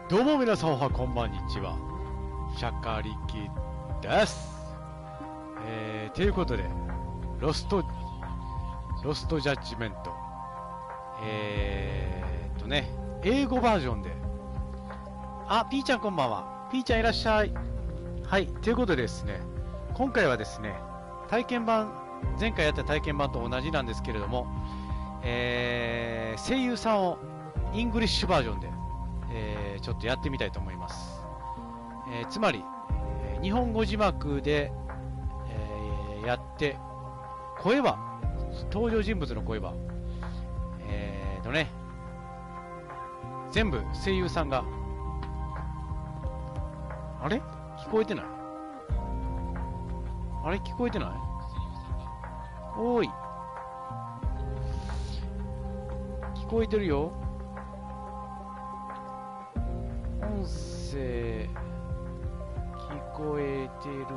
どうも皆さんはこんばんにちは。シャカリキです。ということで、ロストジャッジメント。英語バージョンで。あ、ピーちゃんこんばんは。ピーちゃんいらっしゃい。はい、ということでですね、今回はですね、体験版、前回やった体験版と同じなんですけれども、声優さんをイングリッシュバージョンで、ちょっとやってみたいと思います。つまり、日本語字幕で、やって声は登場人物の声は全部声優さんがあれ聞こえてない？あれ聞こえてない？おーい聞こえてるよ。音声聞こえてるよ。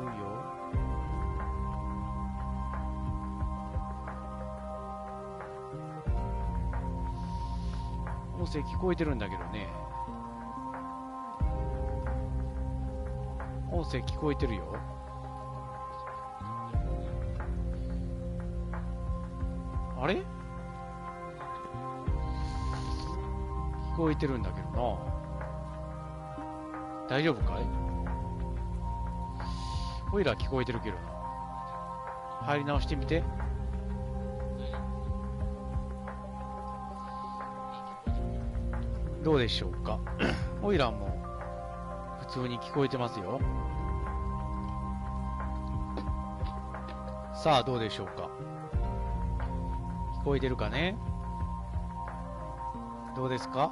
音声聞こえてるんだけどね。音声聞こえてるよ。あれ？聞こえてるんだけどな。大丈夫かい？おいら聞こえてるけどな。入り直してみて。どうでしょうか。おいらも普通に聞こえてますよ。さあどうでしょうか。聞こえてるかね。どうですか。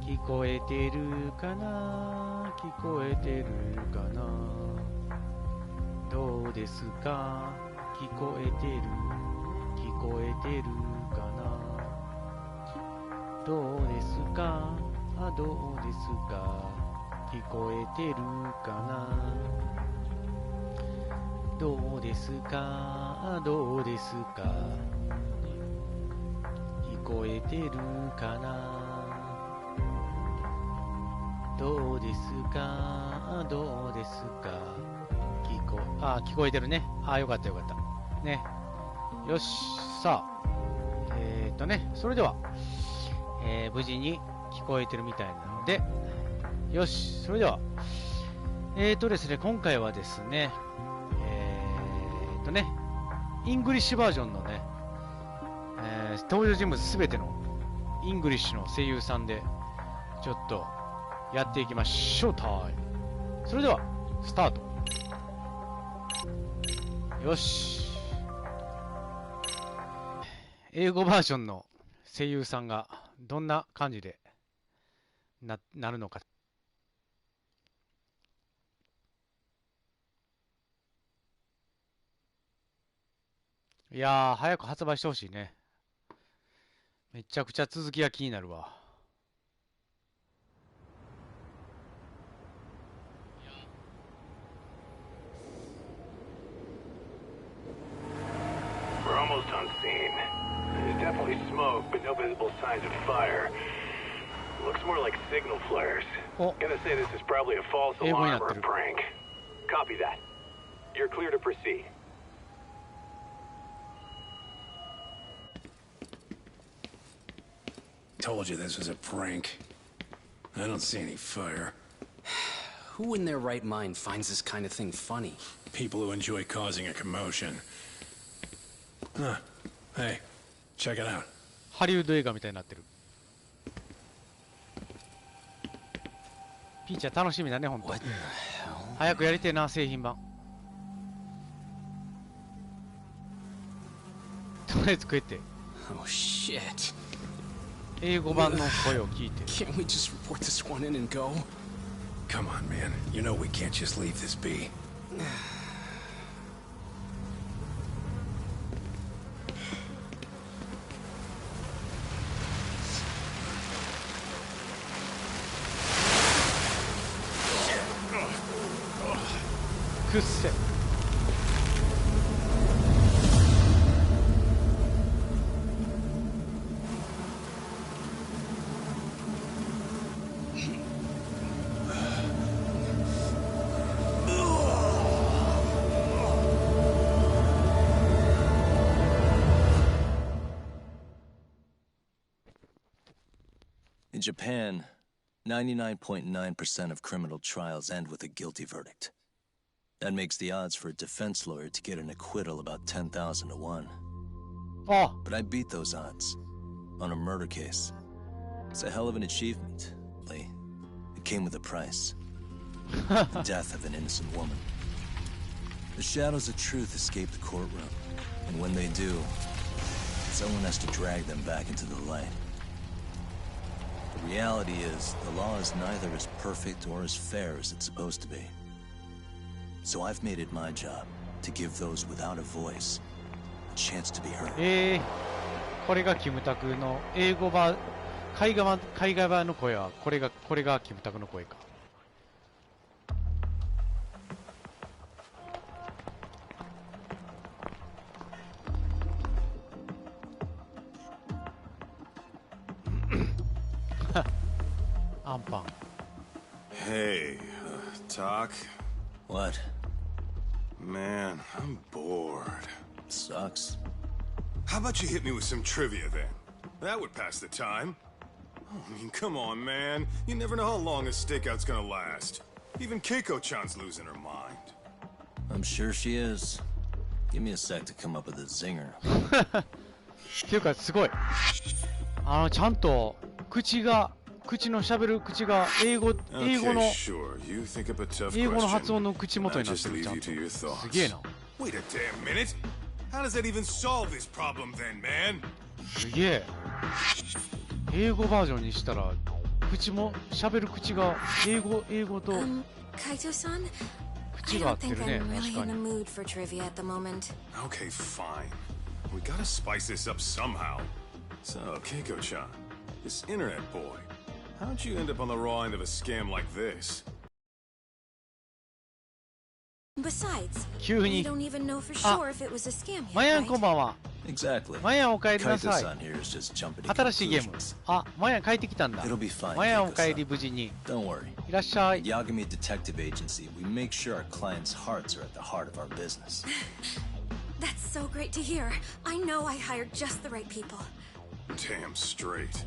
聞こえてるかな。聞こえてるかな。どうですか。聞こえてる。聞こえてるかな。どうですか。あ、どうですか。聞こえてるかな。どうですか。あ、どうですか。聞こえてるかな。どうですか。あ、どうですか。聞こえてるね。あ、よかったよかったね。よし、さあそれでは無事に聞こえてるみたいなので、よし、それでは、ですね、今回はですね、イングリッシュバージョンのね、登場人物すべてのイングリッシュの声優さんで、ちょっとやっていきましょう。タイム。それでは、スタート。よし。英語バージョンの声優さんがどんな感じでなるのか。いやー、早く発売してほしいね。めちゃくちゃ続きが気になるわ。We're almost on scene. There's definitely smoke, but no visible signs of fire. Looks more like signal flares. Gonna say this is probably a false alarm or a prank. Copy that. You're clear to proceed. Told you this was a prank. I don't see any fire. Who in their right mind finds this kind of thing funny? People who enjoy causing a commotion. Huh. Hey, check it out. ハリウッド映画みたいになってる。ピーちゃん楽しみだね、ほんと。早くやりてえな、製品版。とりあえず食えて。Oh shit. 英語版の声を聞いて。Can't we just report this one in and go? Come on, man. You know we can't just leave this be.くっせ。Japan, 99.9% of criminal trials end with a guilty verdict. That makes the odds for a defense lawyer to get an acquittal about 10,000 to 1. Oh. But I beat those odds on a murder case. It's a hell of an achievement, Lee. It came with a price. The death of an innocent woman. The shadows of truth escape the courtroom, and when they do, someone has to drag them back into the light. The reality is, the law is neither as perfect or as fair as it's supposed to be. So I've made it my job to give those without a voice a chance to be heard. これがキムタクの英語版、海外版の声はこれがキムタクの声か。アンパン。Hey, Talk? What? Man, I'm bored. Sucks. How about you hit me with some trivia then? That would pass the time. I mean, come on, man. You never know how long a stakeout's gonna last. Even Keiko-chan's losing her mind. I'm sure she is. Give me a sec to come up with a zinger. っていうかすごい。ちゃんと口の喋る口が英語の発音の口元になってる。ちゃんとすげえな。Wait a damn minute. How does that even solve this problem then, man? すげえ。英語バージョンにしたら喋る口が英語とKaito-san, 口が合ってるね。確かに。 Okay, fine. We gotta spice this up somehow. So, Keiko-chan, this internet boy, how'd you end up on the raw end of a scam like this? Besides, 急 we に don't even know for sure if it was a scam マ yet, ヤンこん right? ばんは。 Exactly. マヤンお帰りなさい。 Kaito-san here is just jumping to 新しいゲーム。 conclusions. マヤン帰ってきたんだ。 It'll be fine, マヤンお帰 Keiko-san. り無事に。 Don't worry. いらっしゃい。 Yagami Detective Agency, we make sure our clients' hearts are at the heart of our business. That's so great to hear. I know I hired just the right people. Damn straight.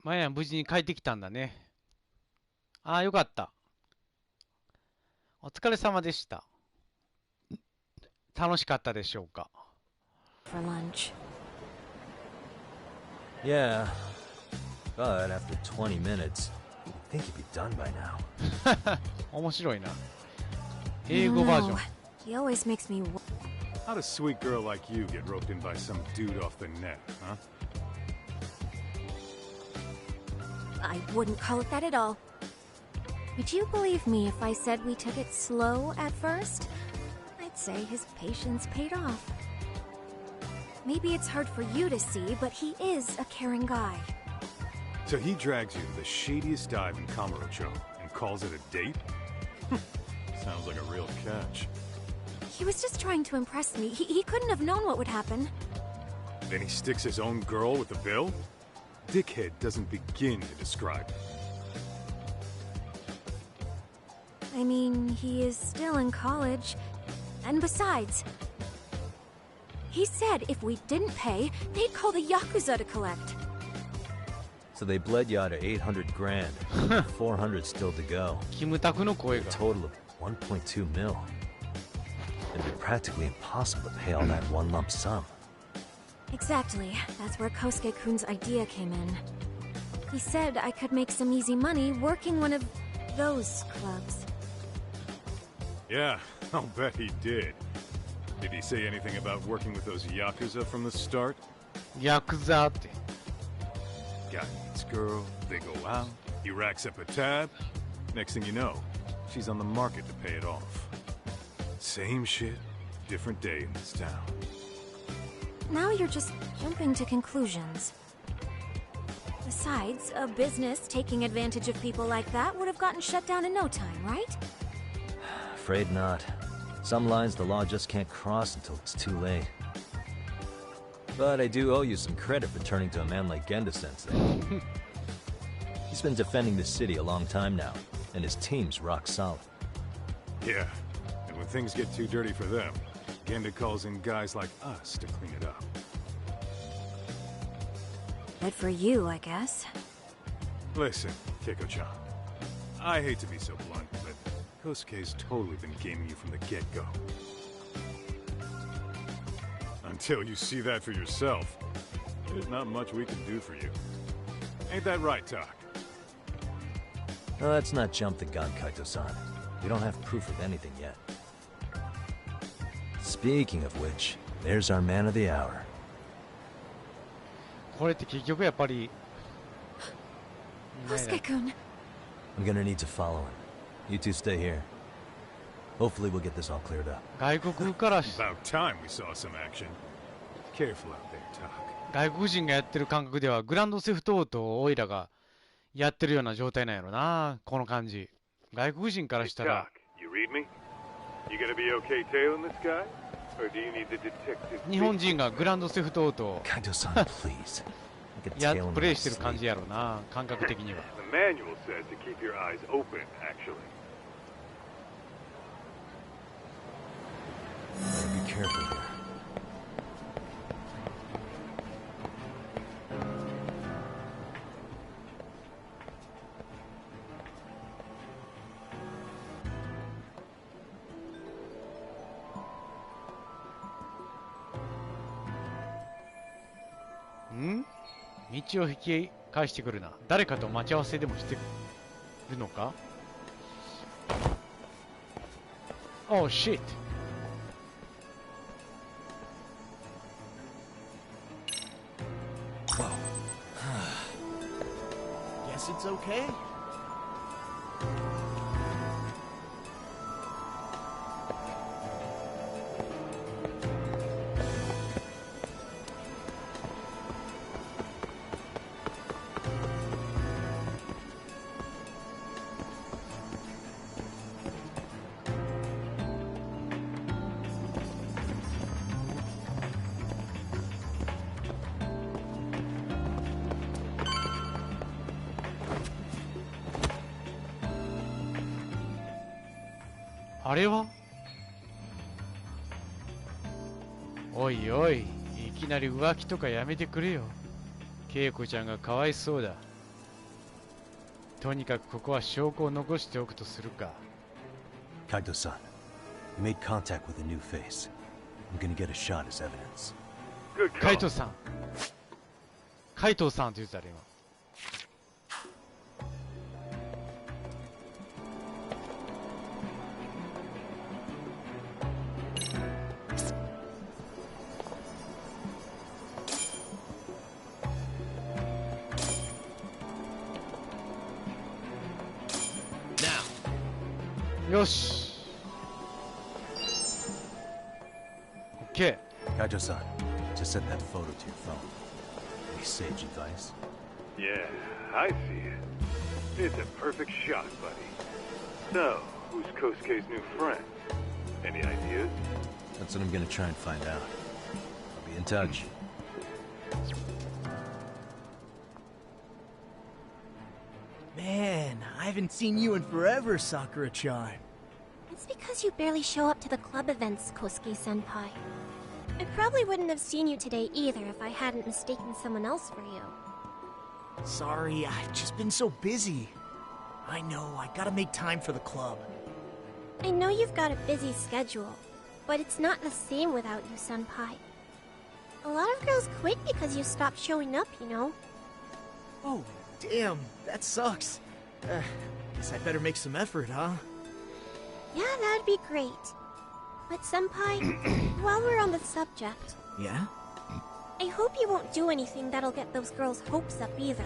マヤン無事に帰ってきたんだね。ああ、よかった。お疲れ様でした。楽しかったでしょうか。 For lunch. Yeah, but after 20 minutes, you'd think you'd be done by now. 面白いな。英語バージョン。 No, he always makes me. How'd a sweet girl like you get roped in by some dude off the net, huh? I wouldn't call it that at all. Would you believe me if I said we took it slow at first? I'd say his patience paid off. Maybe it's hard for you to see, but he is a caring guy. So he drags you to the shadiest dive in Kamurocho and calls it a date? Sounds like a real catch. He was just trying to impress me. He couldn't have known what would happen. Then he sticks his own girl with the bill? Dickhead doesn't begin to describe it. I mean, he is still in college. And besides, he said if we didn't pay, they'd call the Yakuza to collect. So they bled you out of 800 grand. 400 still to go. キムタクの声 A が。 total of 1.2 mil. It'd be practically impossible to pay all that one lump sum. Exactly. That's where Kosuke-kun's idea came in. He said I could make some easy money working one of those clubs. Yeah, I'll bet he did. Did he say anything about working with those Yakuza from the start? ヤクザって。 Guy meets girl, they go out, he racks up a tab. Next thing you know, she's on the market to pay it off. Same shit, different day in this town. Now you're just jumping to conclusions. Besides, a business taking advantage of people like that would have gotten shut down in no time, right? Afraid not. Some lines the law just can't cross until it's too late. But I do owe you some credit for turning to a man like Genda-sensei. He's been defending the city a long time now, and his team's rock solid. Yeah, and when things get too dirty for them, Genda calls in guys like us to clean it up. Good for you, I guess. Listen, Keiko-chan. I hate to be so blunt, but Kosuke's totally been gaming you from the get-go. Until you see that for yourself, there's not much we can do for you. Ain't that right, Tak? Well, let's not jump the gun, Kaito-san. We don't have proof of anything yet. Speaking of which, there's our man of the hour. これって結局やっぱり Kosuke-kun. I'm gonna need to follow him. You two stay here. Hopefully we'll get this all cleared up. 外国からし About time we saw some action. Careful out there, Tak. 外国人がやってる感覚ではグランドセフトオートをオイラがやってるような状態なんやろな、この感じ。外国人からしたら Tak, you read me? You gonna be okay tailing this guy? Or do you need the detective? 日本人がグランドセフトオートを Kaito-san, please. I could や tail him プレイ in してる his 感じ sleep. やろな、感覚的には。 The manual says to keep your eyes open, actually. Better be careful here.ん？道を引き返してくるな。誰かと待ち合わせでもしてるのか？ Oh shit! Guess it's okay.あれは？おいおい、いきなり浮気とかやめてくれよ。恵子ちゃんがかわいそうだ。とにかくここは証拠を残しておくとするか。Kaito-san, you made contact with a new face. I'm gonna get a shot as evidence. Good カイ call. トさん。カイトさんって言ってたね、今。よし。OK。Kaito-san, just set that photo to your phone. Any sage advice? Yeah, I see it. It's a perfect shot, buddy. So, who's Kosuke's new friend? Any ideas? That's what I'm gonna try and find out. I'll be in touch. Man, I haven't seen you in forever, Sakura-chan. It's because you barely show up to the club events, Kosuke-senpai. I probably wouldn't have seen you today either if I hadn't mistaken someone else for you. Sorry, I've just been so busy. I know, I gotta make time for the club. I know you've got a busy schedule, but it's not the same without you, senpai. A lot of girls quit because you stopped showing up, you know? Oh, damn, that sucks. Guess I better make some effort, huh? Yeah, that'd be great. But senpai, while we're on the subject, Yeah? I hope you won't do anything that'll get those girls' hopes up either.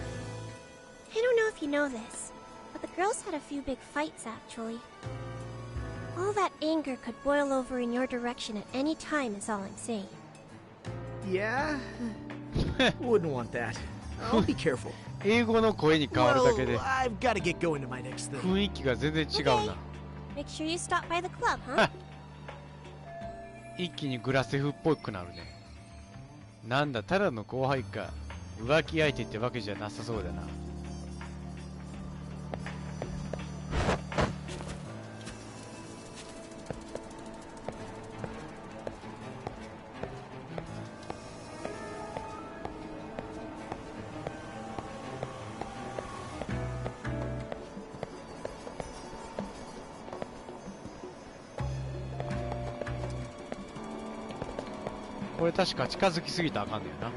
I don't know if you know this, but the girls had a few big fights actually. All that anger could boil over in your direction at any time is all I'm saying. Yeah? Wouldn't want that. I'll be careful. 英語の声に変わるだけで Well, I've gotta get going to my next thing. 雰囲気が全然違うな。 Make sure you stop by the club, huh? 一気にグラセフっぽくなるね。なんだ、ただの後輩か。浮気相手ってわけじゃなさそうだな。これ確か近づきすぎたらあかんねんな。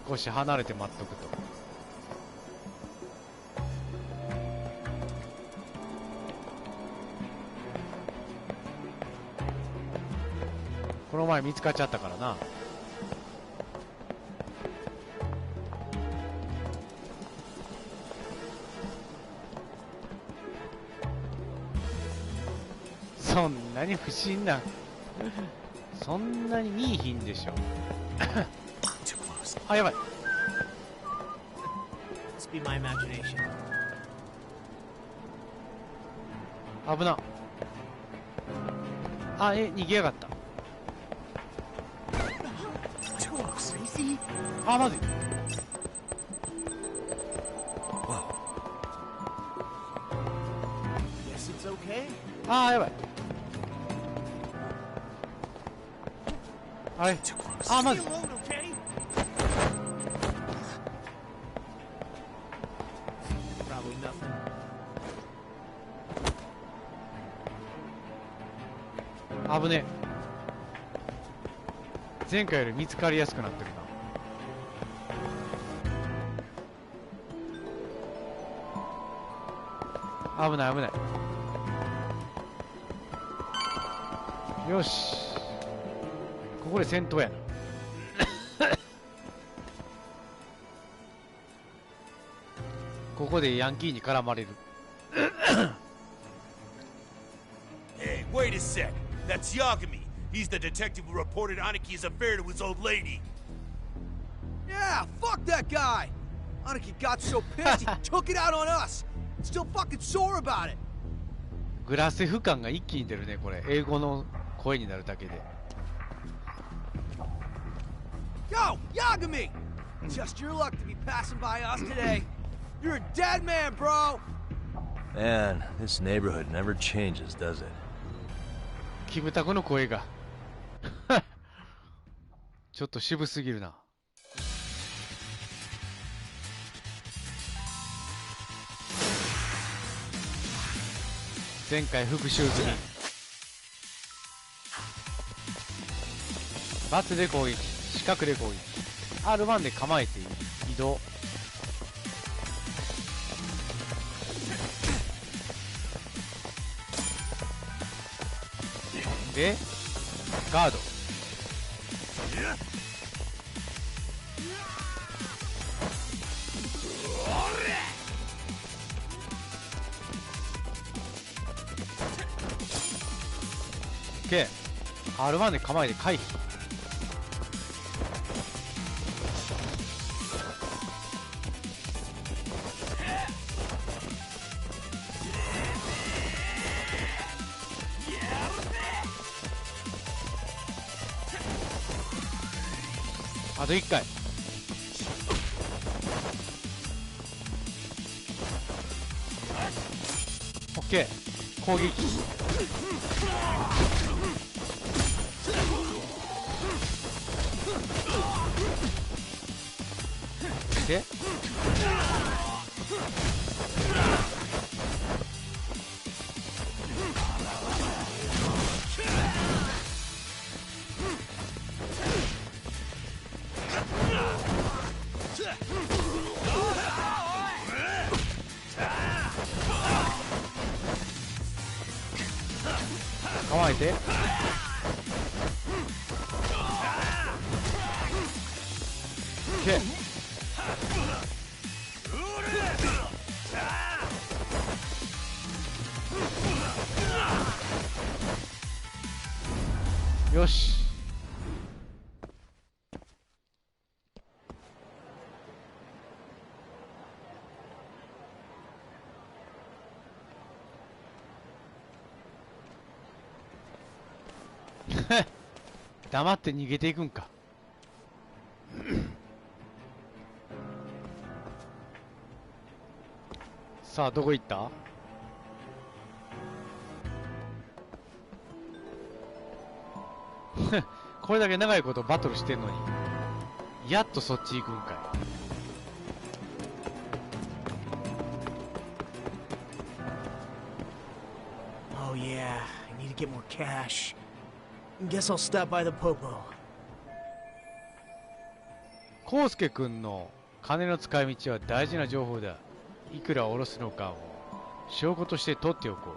少し離れて待っとくと。この前見つかっちゃったからな。そんなに不審な、そんなに見いひんでしょ。あ、やばい。Must be my imagination. 危な。あ、逃げやがった。あ、まずい。あ、やばい。あれ、あ、まずい。危ねえ。前回より見つかりやすくなってるな。危ない危ない。よし、ここで戦闘やな。ここでヤンキーに絡まれる。Hey, wait a sec. That's Yagami. He's the detective who reported Aniki's affair to his old lady. Yeah, fuck that guy. Aniki got so pissed he took it out on us. Still fucking sore about it. グラセフ感が一気に出るね、これ。英語の声になるだけで。Yo, Yagami! Just your luck to be passing by us today. You're a dead man, bro. Man, this neighborhood never changes, does it? キムタクの声がちょっと渋すぎるな。前回復讐済み。バツで攻撃、四角で攻撃、 R1 で構えて移動。でガード。OK。 R1 で構えて回避。あと1回。オッケー。攻撃。で構えて。OK。よし。黙って逃げていくんか。さあどこ行った？これだけ長いことバトルしてんのにやっとそっち行くんかい。Oh yeah, I need to get more cash. Guess I'll stop by the popo. コウスケ君の金の使い道は大事な情報だ。いくら下ろすのかを証拠として取っておこう。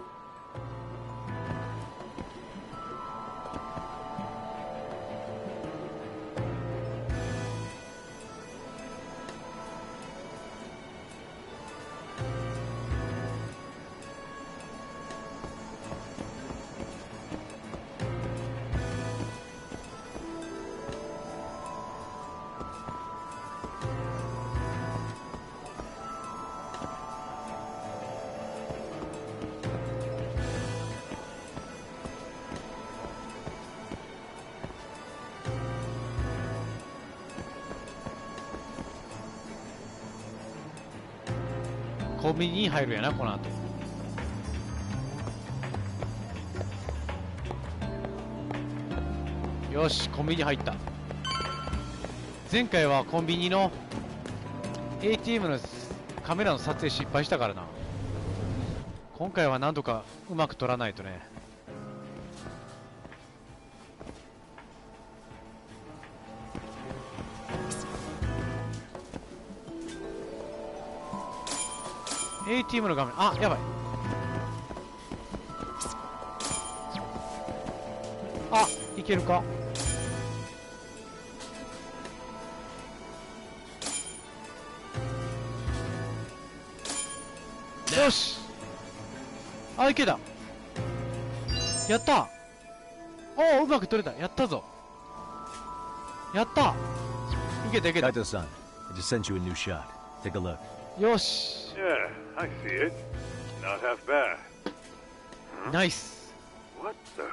コンビニに入るやな、この後。よし、コンビニ入った。前回はコンビニの ATM のカメラの撮影失敗したからな。今回は何とかうまく撮らないとね。ATM の画面、あ、やばい。あ、いけるか。よし、あ、いけた。やった。おお、うまく取れた。やったぞ。やった。いけたいけた。Kaito-san, I just sent you a new shot. Take a look. よし。Yeah, I see it. Not half bad. ナイス。 What the?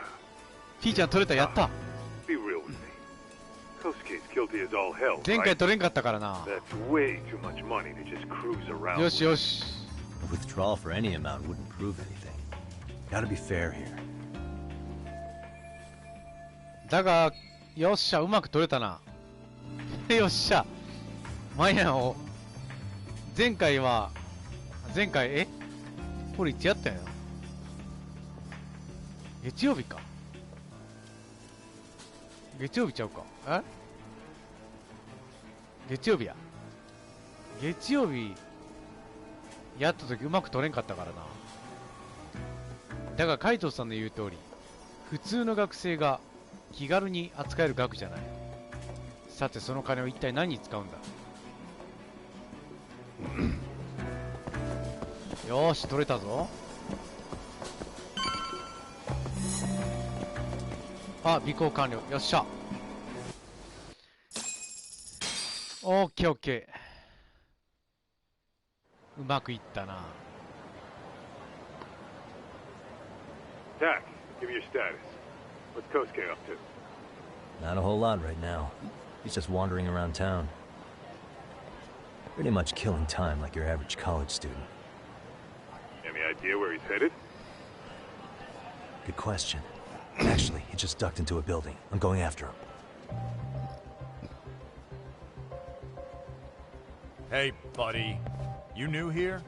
ピーちゃん取れた。やった。Be real with me. Kosuke's guilty as all hell, 前回 right? 取れんかったからな。 That's way too much money to just cruise around. よしよし。A withdrawal for any amount wouldn't prove anything. Gotta be fair here. だが、よっしゃ、うまく取れたな。よっしゃ。マヤを、前回、これいつやったんや。月曜日か。月曜日ちゃうか。月曜日や。月曜日、やった時うまく取れんかったからな。だが、カイトさんの言う通り、普通の学生が気軽に扱える額じゃない。さて、その金を一体何に使うんだ。よーし、取れたぞ。あ、尾行完了。よっしゃ。オッケーオッケー。うまくいったな。Dak, give me your status. What's Kosuke up to? Not a whole lot right now. He's just wandering around town. Pretty much killing time like your average college student. Any idea where he's headed? Good question. Actually, he just ducked into a building. I'm going after him. Hey, buddy. You new here?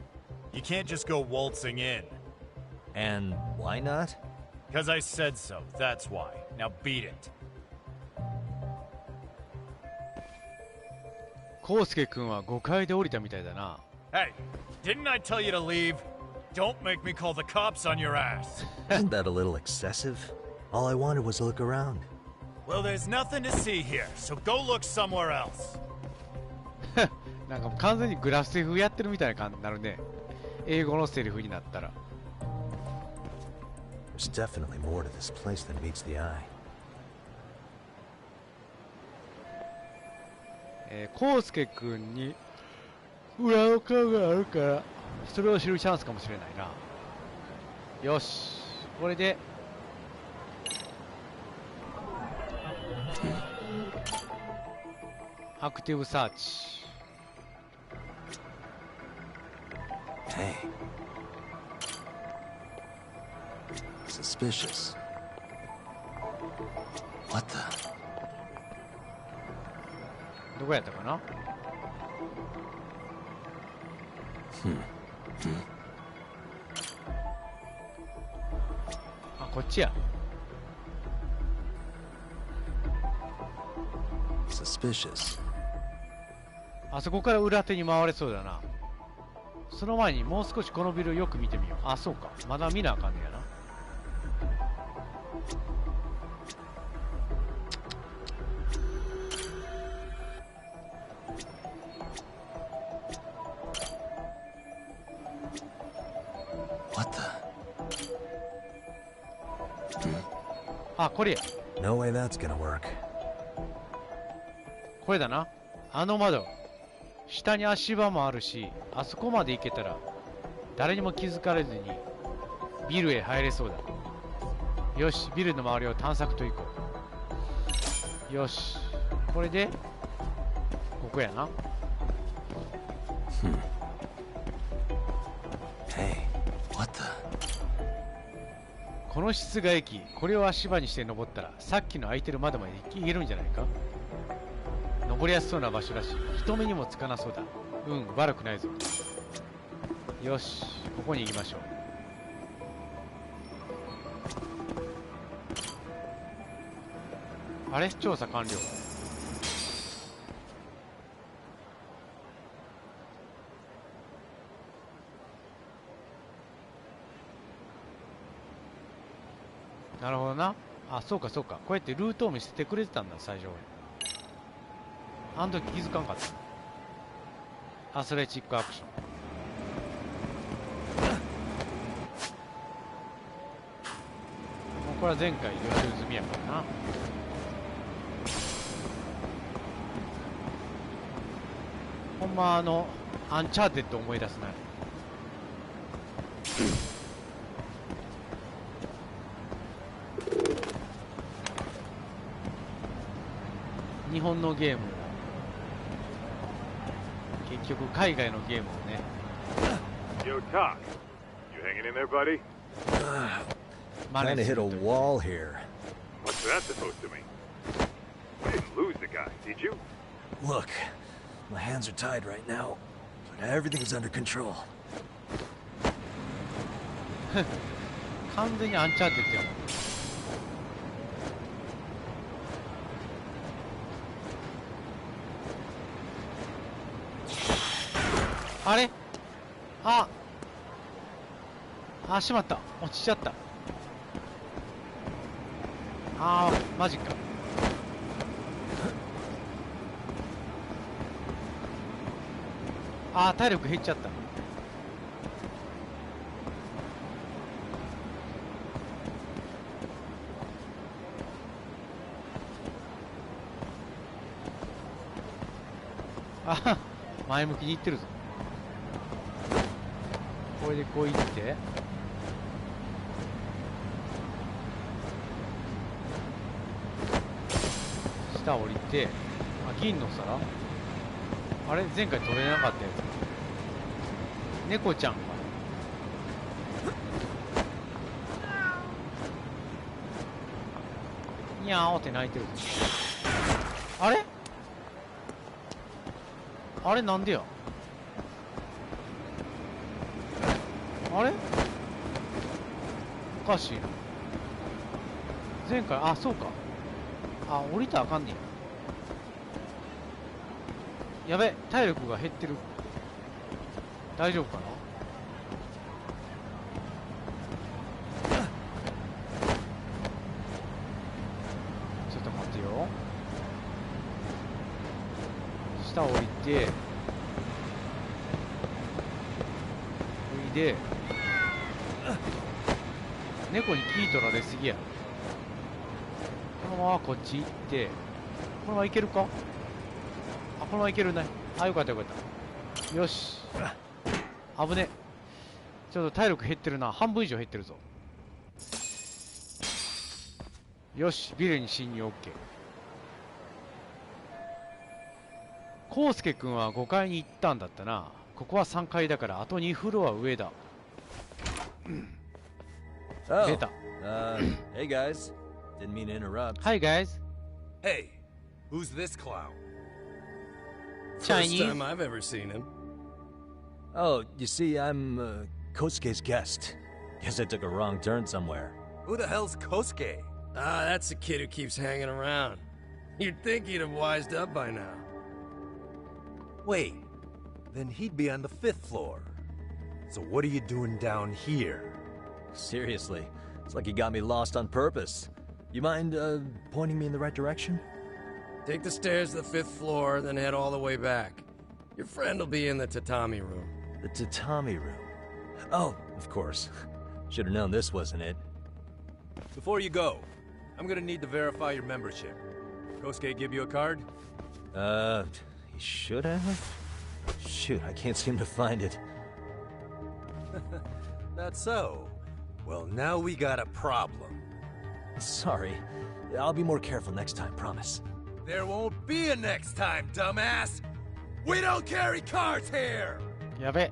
You can't just go waltzing in. And why not? 'Cause I said so, that's why. Now beat it. コウスケ君は5階で降りたみたいだな。Hey, didn't I tell you to leave? Don't make me call the cops on your ass. Isn't that a little excessive? All I wanted was to look around. Well, there's nothing to see here, so go look somewhere else. なんか完全にグラフセフやってるみたいな感じになるね。英語のセリフになったら。There's definitely more to this place than meets the eye. コウスケ君に裏の顔があるから、それを知るチャンスかもしれないな。よし、これでアクティブサーチ。Hey. Suspicious. What the? どこやったかな。あ、こっちや。suspicious. あそこから裏手に回れそうだな。その前にもう少しこのビルよく見てみよう。あ、そうか。まだ見なあかんねやな。あ、これや。No way that's gonna work. これだな。あの窓。下に足場もあるし、あそこまで行けたら誰にも気づかれずにビルへ入れそうだ。よし、ビルの周りを探索と行こう。よし、これでここやな。Hey, what the? この室外機、これを足場にして登ったらさっきの空いてる窓まで行けるんじゃないか。登りやすそうな場所だし、人目にもつかなそうだ。うん、悪くないぞ。よし、ここに行きましょう。あれ、調査完了。なるほどな。あ、そうかそうか。こうやってルートを見せてくれてたんだ、最初。あの時気づかんかった。アスレチックアクション。もうこれは前回予習済みやからな。ほんまアンチャーテッド思い出すな。日本のゲームを結局海外のゲームをね。 Yo, Talk. You hanging in there, buddy? Kinda hit a wall here. What's that supposed to mean? You didn't lose the guy, did you? Look, my hands are tied right now, but everything is under control. 完全にアンチャーテッドやもん。あれ、あ、しまった。落ちちゃった。マジか。体力減っちゃった。前向きにいってるぞ。これでこういって下降りて、銀の皿、あれ前回取れなかったやつ。猫ちゃんか。にゃーって泣いてる。あれあれ、なんでや。あれおかしいな。前回、そうか。降りたらあかんねや。やべ、体力が減ってる。大丈夫かな。ちょっと待ってよ。下降りて、で猫に気取られすぎや。このままこっち行って、このまま行けるか。このまま行けるね。よかったよかった。よし、危ね。ちょっと体力減ってるな。半分以上減ってるぞ。よし、ビルに侵入 OK。コウスケ君は5階に行ったんだったな。ここは3階だからあと2フロア上だ。出た。Hey guys. Didn't mean to interrupt. Hi guys. Hey, who's this clown? Chinese. First time I've ever seen him. Oh, you see, I'm Kosuke's guest. Guess I took a wrong turn somewhere. Who the hell's Kosuke? That's the kid who keeps hanging around. You'd think he'd have wised up by now. Wait, then he'd be on the 5th floor. So what are you doing down here? Seriously, it's like you got me lost on purpose. You mind, pointing me in the right direction? Take the stairs to the 5th floor, then head all the way back. Your friend will be in the tatami room. The tatami room? Oh, of course. Should have known this wasn't it. Before you go, I'm gonna need to verify your membership. Kosuke give you a card? He should have? Shoot, I can't seem to find it. That's so. Well, now we got a problem. Sorry. I'll be more careful next time, promise. There won't be a next time, dumbass! We don't carry cards here! Yabe.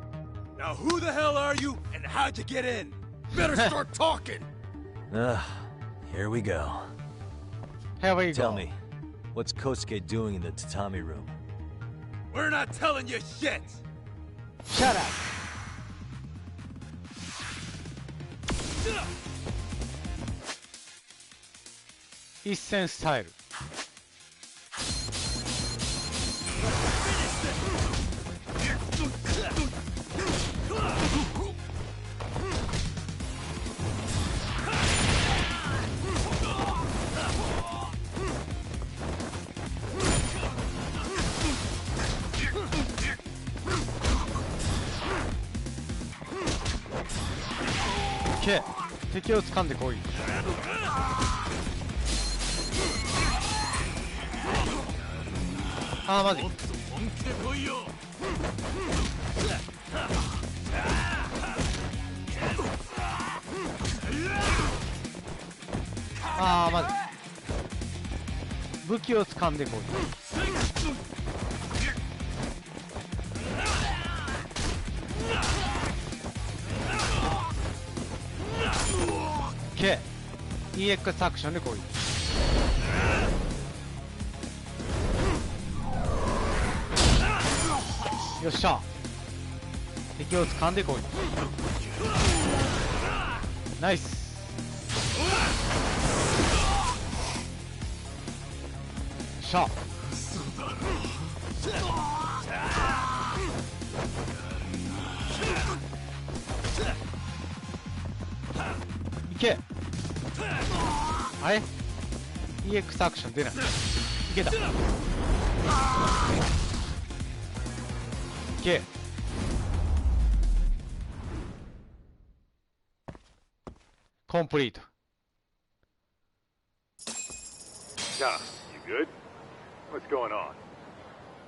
Now who the hell are you, and how'd you get in? Better start talking! Here we go. Here we go. Tell me, what's Kosuke doing in the tatami room? We're not telling you shit! Shut up! Isen style. OK、敵を掴んでこい。あーマジ。あーマジ。武器を掴んでこい。OK、EX アクションでこい。よっしゃ、敵を掴んでこい。ナイス。よっしゃ。いけ。あれ EX アクション出ない。いけた。いけ。コンプリート。John, you good? What's going on?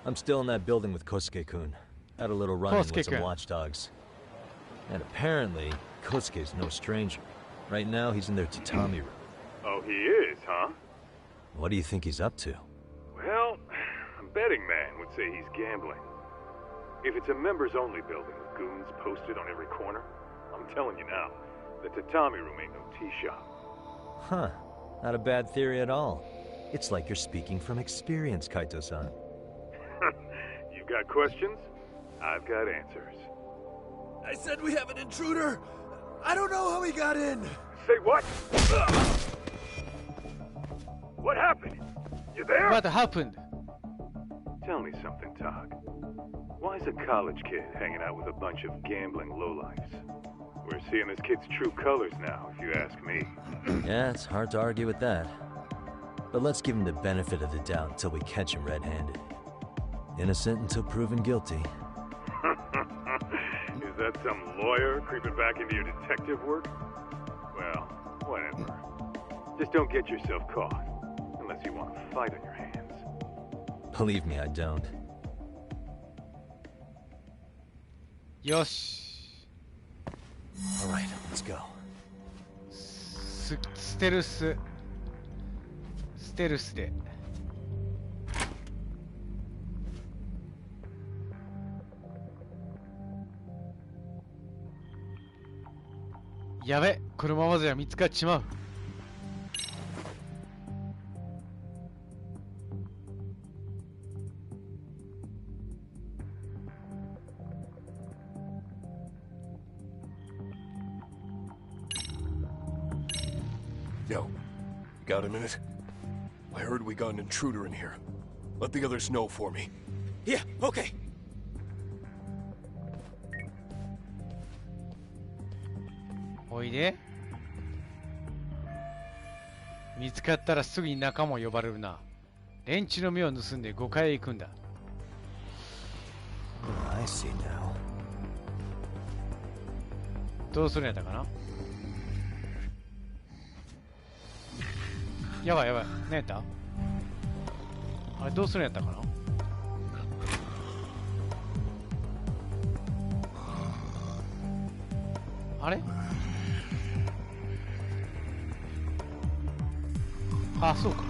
I'm still in that building with Kosuke-kun. Had a little run-in with some watchdogs. And apparently, Kosuke's no stranger. Right now, he's in their tatami room. Oh, he is, huh? What do you think he's up to? Well, a betting man would say he's gambling. If it's a members-only building with goons posted on every corner, I'm telling you now, the tatami room ain't no tea shop. Huh. Not a bad theory at all. It's like you're speaking from experience, Kaito-san. You've got questions? I've got answers. I said we have an intruder! I don't know how he got in! Say what? What happened? You there? What happened? Tell me something, Tog. Why is a college kid hanging out with a bunch of gambling lowlifes? We're seeing this kid's true colors now, if you ask me. Yeah, it's hard to argue with that. But let's give him the benefit of the doubt until we catch him red-handed. Innocent until proven guilty. Is that some lawyer creeping back into your detective work? Well, whatever. Just don't get yourself caught. Unless you want a fight on your hands. Believe me, I don't. Yosh. Alright, let's go. ステルスで。やべ、このままじゃ見つかっちまう。Yo, got a minute? I heard we got an intruder in here. Let the others know for me. Yeah, okay. おいで。見つかったらすぐに仲間を呼ばれるな。連中の目を盗んで5階へ行くんだ。I see now. どうするんやったかな。やばいやばい。何やった？あれどうするんやったかな。あれ？あ、そうか。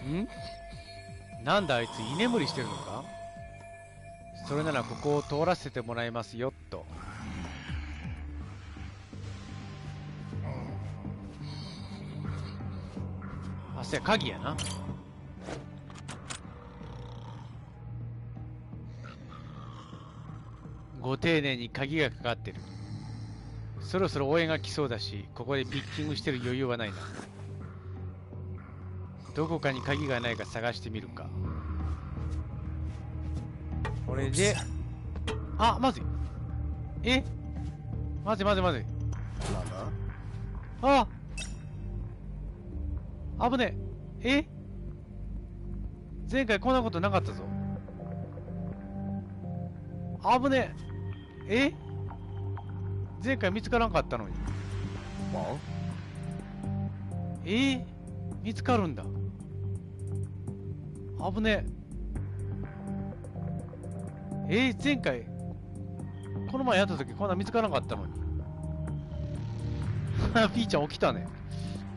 ん？なんだあいつ居眠りしてるのか？それならここを通らせてもらいますよっと。あ、そや鍵やな。ご丁寧に鍵がかかってる。そろそろ応援が来そうだし、ここでピッキングしてる余裕はないな。どこかに鍵がないか探してみるか。これで、あ、まずい。え、まずいまずいまずい。あ、危ねえ。え、前回こんなことなかったぞ。危ねえ。え、前回見つからんかったのに。見つかるんだ。危ねえ。前回この前やった時こんな見つからなかったのに。ピーちゃん起きたね。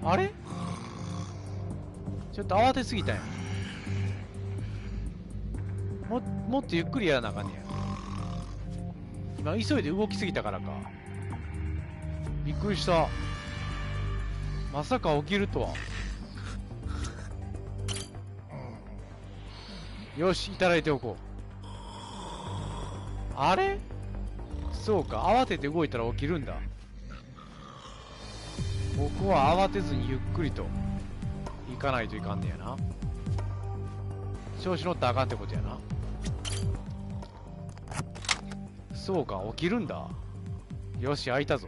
あれ、ちょっと慌てすぎたんや。もっとゆっくりやらなあかんねや。今急いで動きすぎたからか。びっくりした。まさか起きるとは。よし、いただいておこう。あれ、そうか、慌てて動いたら起きるんだ。ここは慌てずにゆっくりと行かないといかんねやな。調子乗ったらあかんってことやな。そうか、起きるんだ。よし、開いたぞ。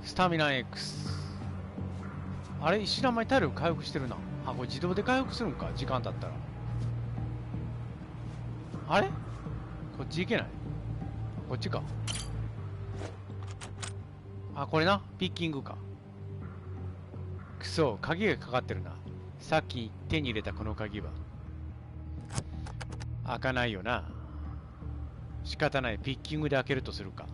スタミナ X。 あれ、石玉に体力回復してるな。あ、これ自動で回復するんか、時間経ったら。あれ、こっち行けない。こっちか。あ、これな、ピッキングか。くそ、鍵がかかってるな。さっき手に入れたこの鍵は開かないよな。仕方ない、ピッキングで開けるとするか。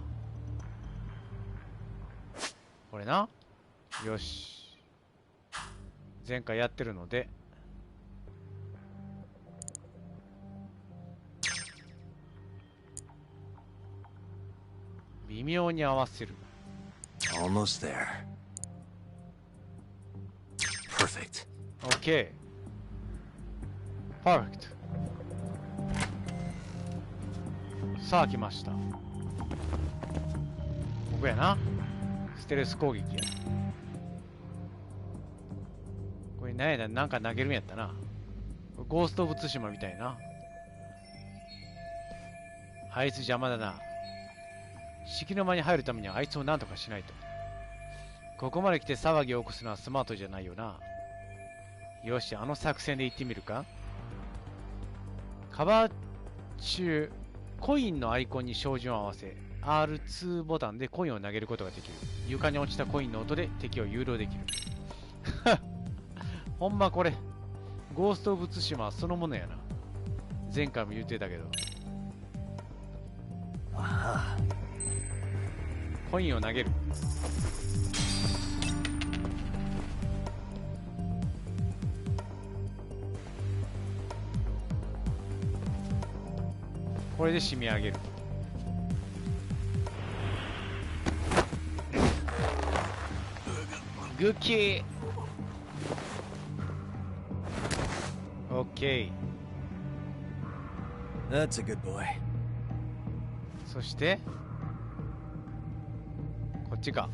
これな。よし、前回やってるので微妙に合わせる。 Almost there. Perfect. OK。 Perfect。 さあ来ました。ここやな。ステレス攻撃や。これ何やな、なんか投げるんやったな。ゴースト・オブ・ツシマみたいな。あいつ邪魔だな。敷の間に入るためにはあいつを何とかしないと。ここまで来て騒ぎを起こすのはスマートじゃないよな。よし、あの作戦で行ってみるか。カバー中、コインのアイコンに照準を合わせ、R2 ボタンでコインを投げることができる。床に落ちたコインの音で敵を誘導できる。ほんまこれゴースト・オブ・ツシマそのものやな。前回も言ってたけど。コインを投げる。これで締め上げる。グッキー。オッケー。 That's a good boy. そしてこっちか。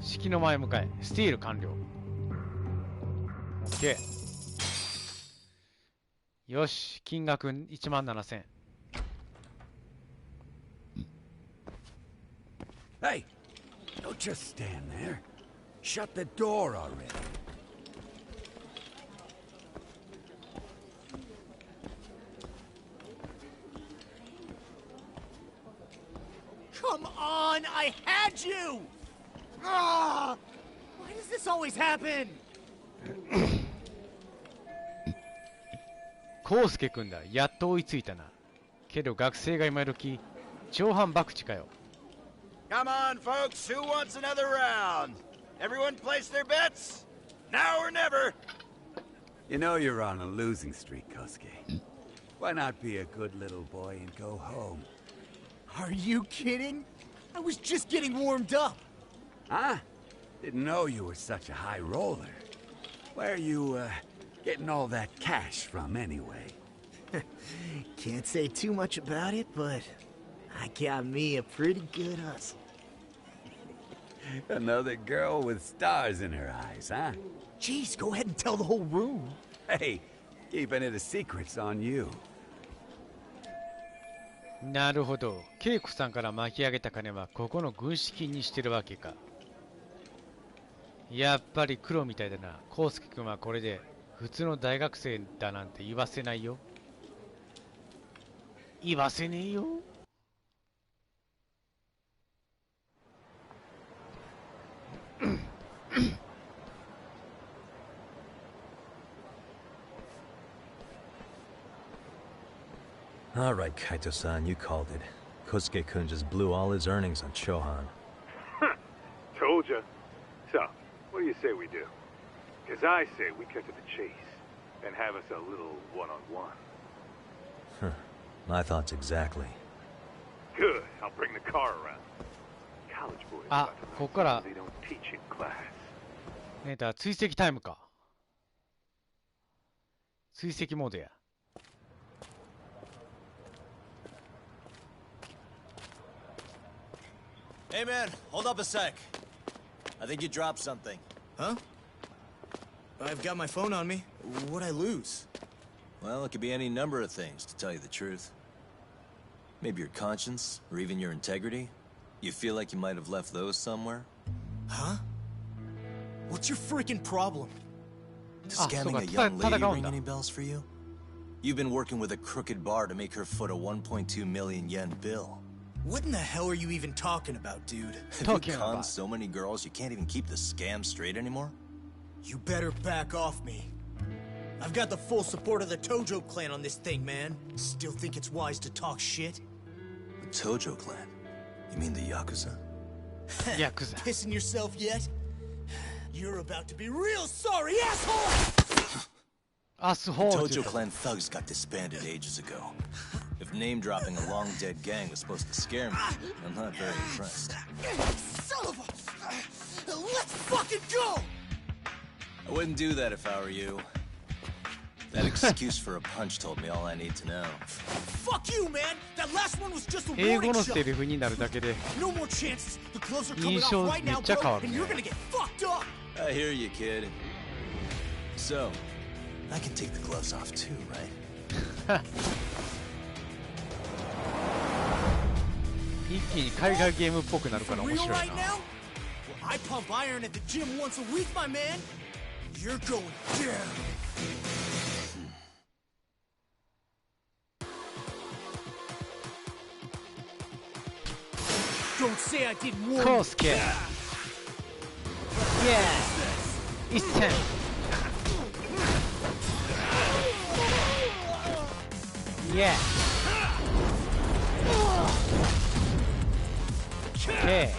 式の前迎え、スティール完了。オッケー。よし、金額17000。Hey, don't just stand there. Shut the door already. Come on, I had you! Ah! Why does this always happen? コウスケ君だ。やっと追いついたな。けど学生が今時長反博打かよ。Come on, folks. Who wants another round? Everyone place their bets? Now or never. You know you're on a losing streak, Kosuke. Why not be a good little boy and go home? Are you kidding? I was just getting warmed up. Huh? Didn't know you were such a high roller. Where are you, getting all that cash from, anyway? Can't say too much about it, but I got me a pretty good hustle. Another girl with stars in her eyes, huh? Jeez, go ahead and tell the whole room. Hey, keeping it a secret's on you. なるほど。恵子さんから巻き上げた金はここの軍資金にしてるわけか。やっぱり黒みたいだな。コウスケ君はこれで普通の大学生だなんて言わせないよ。言わせねえよ。Alright, Kaito-san, you called it. Kosuke-kun just blew all his earnings on Chohan. Told ya. So, what do you say we do? Because I say we cut to the chase and have us a little one-on-one. My thoughts exactly. Good. I'll bring the car around. College boys あ、ここから they don't teach in class. ねえだ、追跡タイムか。追跡モードや。Hey man, hold up a sec. I think you dropped something. Huh? I've got my phone on me. What'd I lose? Well, it could be any number of things, to tell you the truth. Maybe your conscience, or even your integrity. You feel like you might have left those somewhere? Huh? What's your freaking problem? Does scamming a young lady ring any bells for you? You've been working with a crooked bar to make her foot a 1.2 million yen bill. What in the hell are you even talking about, dude? Have you conned so many girls you can't even keep the scam straight anymore? You better back off me. I've got the full support of the Tojo clan on this thing, man. Still think it's wise to talk shit? The Tojo clan? You mean the Yakuza? Yakuza. Pissing yourself yet? You're about to be real sorry, asshole! Asshole. The Tojo clan thugs got disbanded ages ago. If name-dropping a long-dead gang was supposed to scare me, I'm not very impressed. Son of a... Let's fucking go! I wouldn't do that if I were you. That excuse for a punch told me all I need to know. Fuck you, man! That last one was just a 英語 warning の shot. セリフになるだけで No more chances. The gloves are coming 印象 off right め now, っちゃ変 bro, わる and ね you're gonna get fucked up. I hear you, kid. So, I can take the gloves off too, right? 一気に海外ゲームっぽくなるから面 Real 白い right な。 now? Well, I pump iron at the gym once a week, my man. You're going down. Don't say I didn't warn you. Kosuke. Yeah. It's time. Yeah. Okay.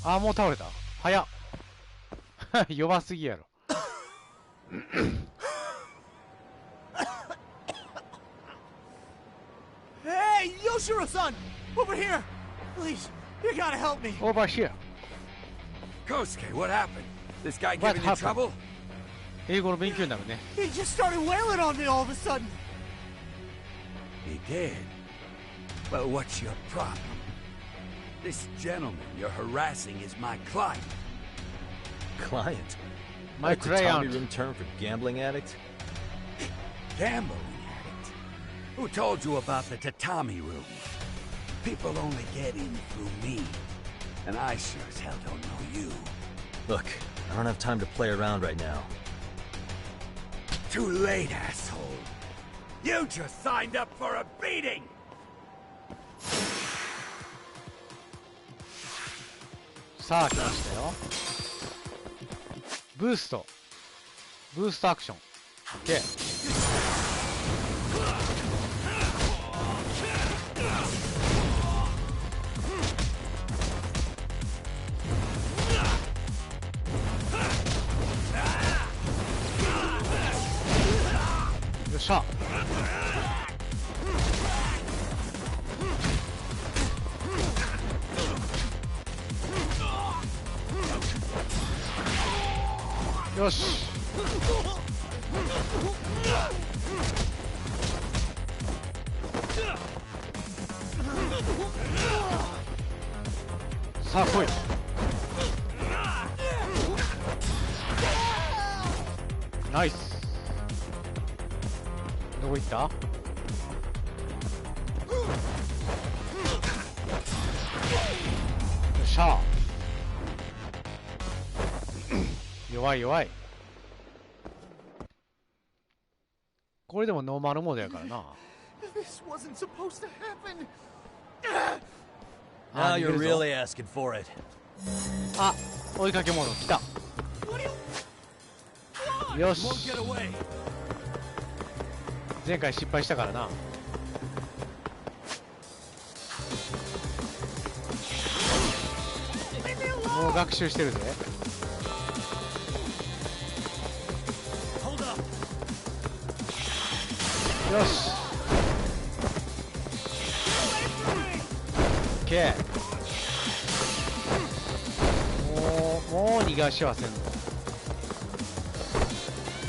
あ、もう倒れた。早っ。弱すぎやろ。Hey, Yoshiro-san! Over here! Please, you gotta help me! Over here. Kosuke, what happened? This guy giving you trouble? 英語の勉強になるね。 He just started wailing on me all of a sudden! He did? Well, what's your problem? This gentleman you're harassing is my client. Client? My That's a Tommy client. room term for gambling addict? Gambling addict? Who told you about the tatami room? People only get in through me. And I sure as hell don't know you. Look, I don't have time to play around right now. Too late, asshole. You just signed up for a beating! さあ来ましたよ。ブーストアクション OK。 よっしゃ。よし。さあ来い。ナイス。どこ行った？よっしゃ。弱い弱い。これでもノーマルモードやからな。This wasn't supposed to happen. Now you're really asking for it. あ、追いかけモード来た。よし。前回失敗したからな。もう学習してるぜ。よし。OK。もう逃がしはせんの。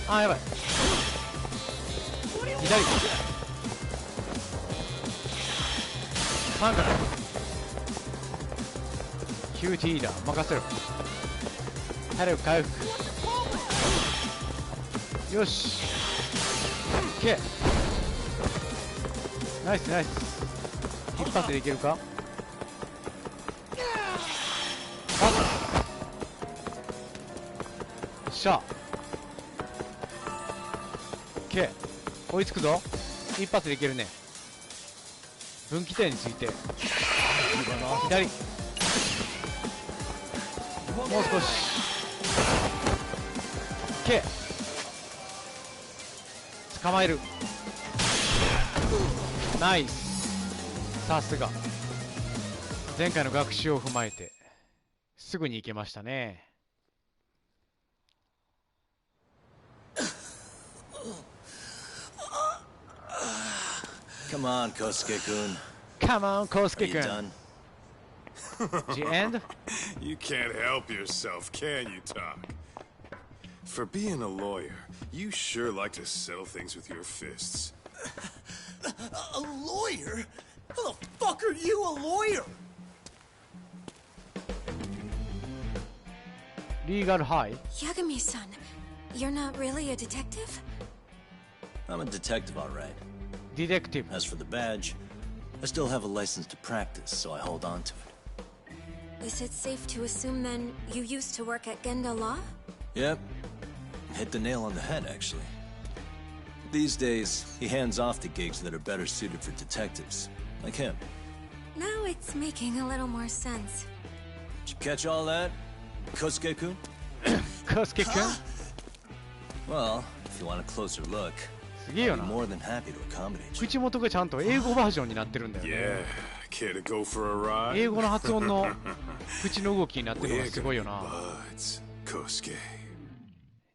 あ、やばい。左。パンから。キューティーだ。任せろ。体力回復。よし。OK。ナイスナイス。一発でいけるか？よっしゃ。OK。追いつくぞ。一発でいけるね。分岐点について左。もう少し。 OK。捕まえる。ナイス。さすが。前回の学習を踏まえてすぐに行けましたね。Come on, Kosuke-kun. Come on, Kosuke-kun. Are you done? The end? You can't help yourself, can you, Talk? For being a lawyer, you sure like to settle things with your fists. A lawyer? How the fuck are you a lawyer? Legal high. Yagami-san, you're not really a detective? I'm a detective, all right. Detective. As for the badge, I still have a license to practice, so I hold on to it. Is it safe to assume then you used to work at Genda Law? Yep. Hit the nail on the head, actually. These days, he hands off to gigs that are better suited for detectives, like him. Now it's making a little more sense. Did you catch all that, Kosuke-kun? Kosuke-kun? Well, if you want a closer look, I'd be more than happy to accommodate you. 口元がちゃんと英語バージョンになってるんだよね。Yeah, care to go for a ride? 英語の発音の口の動きになってるのがすごいよな。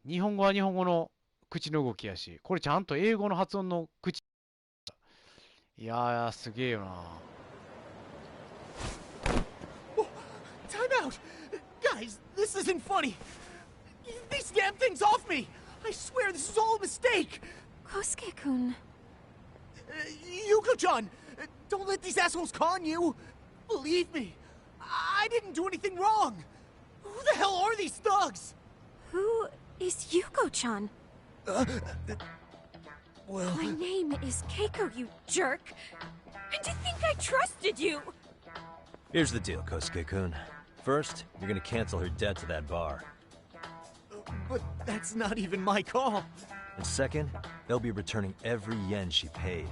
日本語は日本語の口の動きやし、これちゃんと英語の発音の口。いやー、すげえよな。This isn't funny. These damn things off me. I swear this is all a mistake. Kosuke-kun. Yuko-chan, don't let these assholes con you. Believe me, I didn't do anything wrong. Who the hell are these thugs? Who is Yuko-chan? Well... My name is Keiko, you jerk. And to think I trusted you! Here's the deal, Kosuke-kun. First, you're gonna cancel her debt to that bar. But that's not even my call. And second, they'll be returning every yen she paid.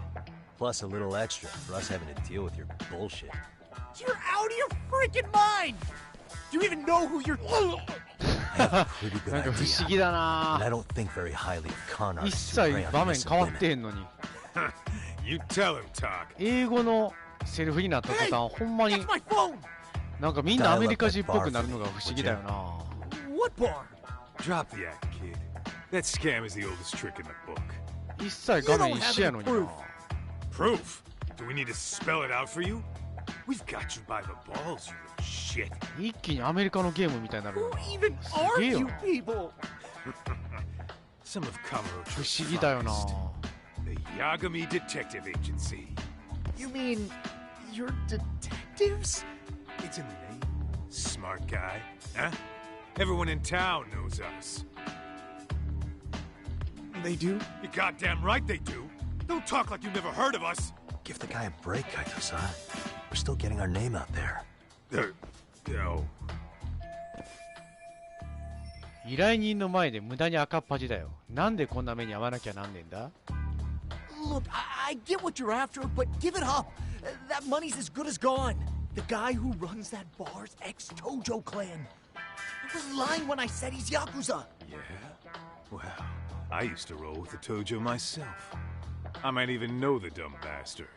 Plus a little extra for us having to deal with your bullshit. You're out of your freaking mind! Do you even know who you're... I have a pretty good idea, 不思議だな。 and I don't think very highly of con 一 artists who 切 prey on 場面 innocent 変わっ women. てへんのに。 You tell him, Talk. 英語のセリフになった途端、ほんまに That's my phone! なんかみんなアメリカ人っぽくなるのが不思議だよな。 What bar? Drop the act, kid. That scam is the oldest trick in the book. 一切画面一緒やのにな。 Proof? Do we need to spell it out for you? We've got you by the balls, you little shit. 一気にアメリカのゲームみたいになる。 Who even す are げえよ you な。 people? Some of Kamurocho's 不思議だよな。 finest. The Yagami Detective Agency. You mean... you're detectives? It's in the name. Smart guy, huh? Everyone in town knows us. They do? You're goddamn right they do. Don't talk like you never heard of us. Give the guy a break, Kaito-san. We're still getting our name out there. No. 依頼人の前で無駄に赤っ恥だよ。なんでこんな目に遭わなきゃなんねんだ？ Look, I get what you're after, but give it up. That money's as good as gone. The guy who runs that bar's ex-Tojo clan. I was lying when I said he's Yakuza. Yeah? Well, I used to roll with the Tojo myself. I might even know the dumb bastard.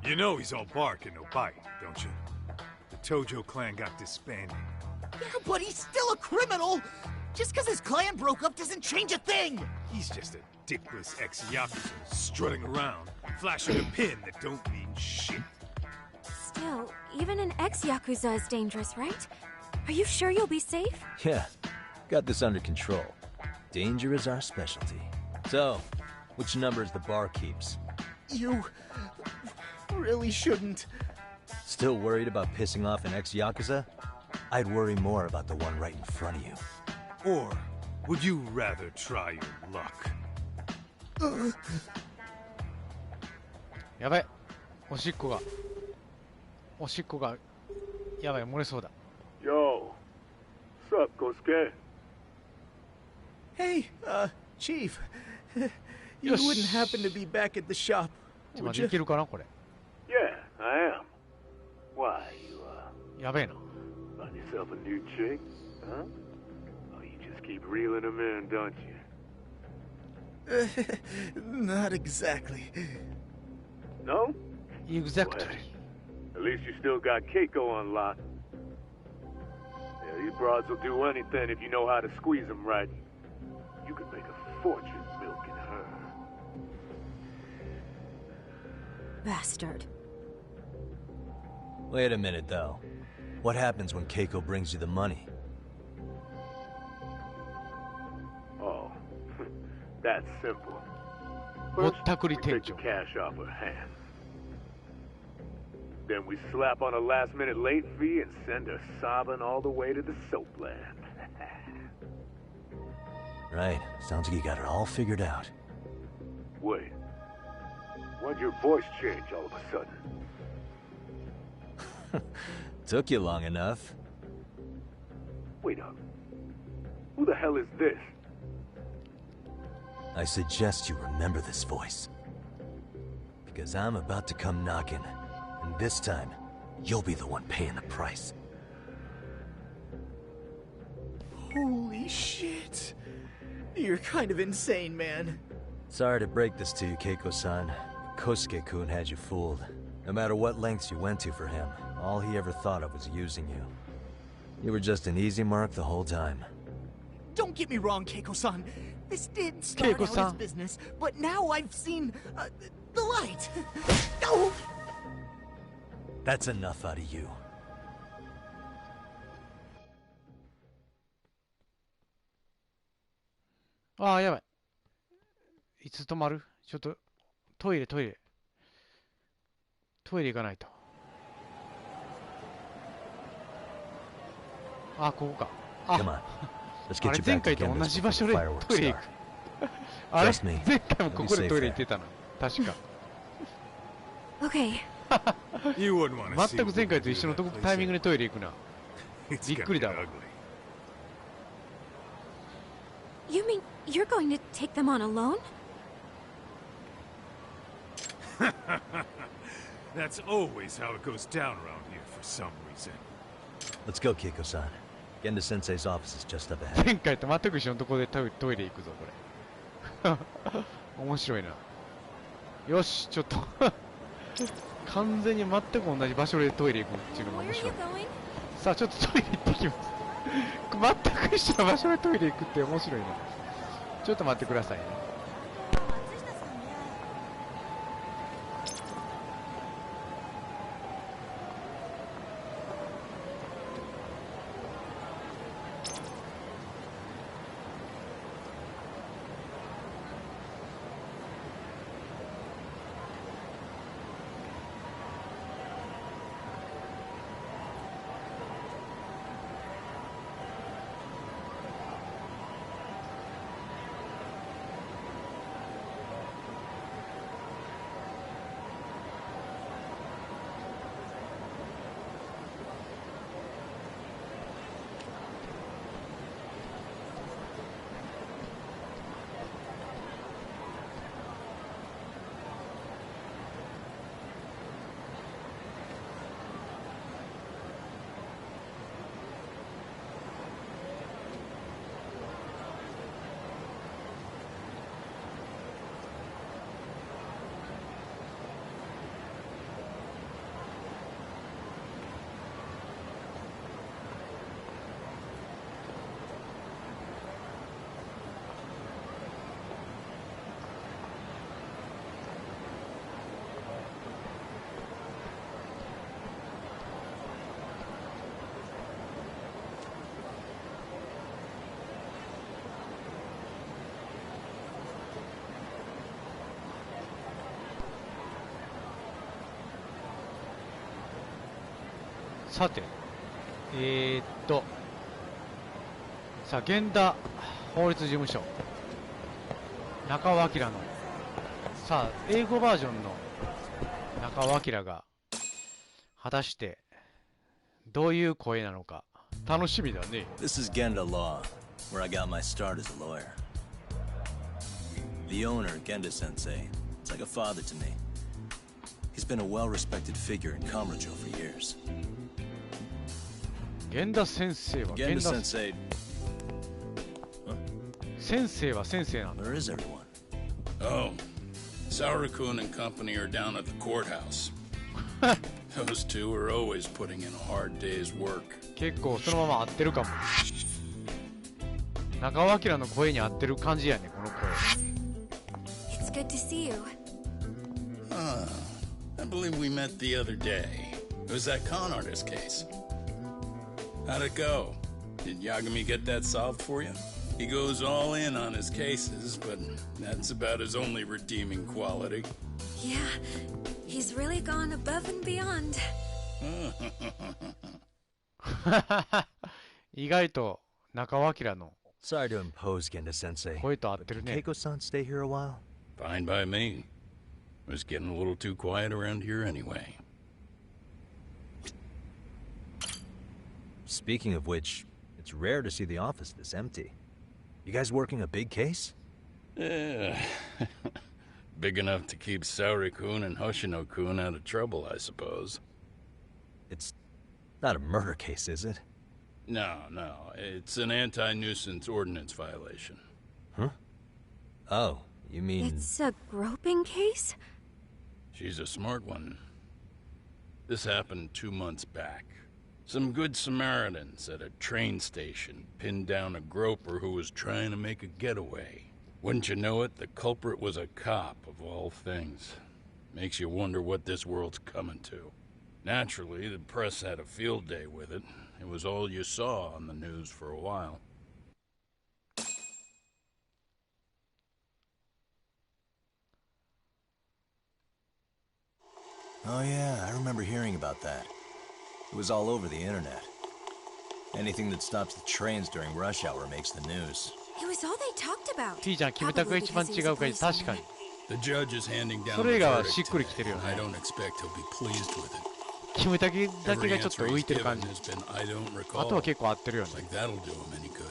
You know he's all bark and no bite, don't you? The Tojo clan got disbanded. Yeah, but he's still a criminal! Just because his clan broke up doesn't change a thing! He's just a dickless ex-Yakuza strutting around, flashing a pin that don't mean shit. Still, even an ex-Yakuza is dangerous, right? Are you sure you'll be safe? Yeah, got this under control. Danger is our specialty. So, which numbers the bar keeps? You... really shouldn't. Still worried about pissing off an ex-Yakuza? I'd worry more about the one right in front of you. Or would you rather try your luck? やばい。おしっこが。おしっこが。やばい、漏れそうだ。 Yo, what's up, Kosuke? Hey, Chief. You wouldn't happen to be back at the shop, ちょっと待 would って、い you? けるかなこれ。 Yeah, I am. Why, you, やべえな。 find yourself a new chick? Huh? Oh, you just keep reeling them in, don't you? Not exactly. No? Exactly. At least you still got Keiko on lock. Yeah, these broads will do anything if you know how to squeeze them right. You could make a fortune milking her. Bastard. Wait a minute, though. What happens when Keiko brings you the money? Oh, that's simple. ぼったくり we 店 take the 長。 cash off her hands. Then we slap on a last-minute late fee and send her sobbing all the way to the soapland. Right. Sounds like you got it all figured out. Wait. Why'd your voice change all of a sudden? Took you long enough. Wait up. Who the hell is this? I suggest you remember this voice. Because I'm about to come knocking. And this time, you'll be the one paying the price. Holy shit. You're kind of insane, man. Sorry to break this to you, Keiko-san. Kosuke-kun had you fooled. No matter what lengths you went to for him, all he ever thought of was using you. You were just an easy mark the whole time. Don't get me wrong, Keiko-san. This did start out as Keiko-san. business, but now I've seen the light. No! That's enough out of you. ああ、やばい。いつ止まる？ちょっと、トイレ行かないと。あ、ここか。あ、あれ前回と同じ場所でトイレ行く。あれ前回もここでトイレ行ってたな。確か。Okay. 全く前回と一緒のタイミングでトイレ行くな。びっくりだわ。You mean you're going to take them on alone? That's always how it goes down around here for some reason. Let's go, Keiko-san. Genda-sensei's office is just up ahead. 前回と全く一緒のところでトイレ行くぞ、これ。面白いな。よし、ちょっと完全に全く同じ場所でトイレ行くっていうのが面白い。さあ、ちょっとトイレ行ってきます。全く一緒の場所でトイレ行くって面白いな。ちょっと待ってくださいね。さて、さあ、源田法律事務所、中尾明の、さあ、英語バージョンの中尾明が、果たして、どういう声なのか、楽しみだね。This is Genda Law, where I got my start as a lawyer. The owner, Genda Sensei, is like a father to me. He's been a well-respected figure in Kamurocho for years. 源田先生は源田先生。先生は先生なんだ。Where is everyone? Oh, Saurakun and company are down at the courthouse. Those two are always putting in a hard day's work. 結構そのまま合ってるかも。中尾明の声に合ってる感じやね、この声。It's good to see you. I believe we met the other day. It was that con artist case. How'd it go? Did Yagami get that solved for you? He goes all in on his cases, but that's about his only redeeming quality. Yeah, he's really gone above and beyond. 意外と中尾明の Sorry to impose, Genda-sensei. 声と合ってるね。Keiko-san stay here a while? Fine by me. It was getting a little too quiet around here anyway. Speaking of which, it's rare to see the office this empty. You guys working a big case? Yeah. Big enough to keep Saori-kun and Hoshino-kun out of trouble, I suppose. It's not a murder case, is it? No. It's an anti-nuisance ordinance violation. Huh? Oh, you mean... It's a groping case? She's a smart one. This happened 2 months back. Some good Samaritans at a train station pinned down a groper who was trying to make a getaway. Wouldn't you know it, the culprit was a cop, of all things. Makes you wonder what this world's coming to. Naturally, the press had a field day with it. It was all you saw on the news for a while. Oh yeah, I remember hearing about that. It was all over the internet. Anything that stops the trains during rush hour makes the news. It was all they talked about. T ちゃん、キムタクが一番違うか確かに。 The judge is handing down それ以外はしっくりきてるよね。 I don't expect he'll be pleased with it. キムタクだけがちょっと浮いてる感じ。 I don't recall. あとは結構合ってるよね。 Like that'll do him any good.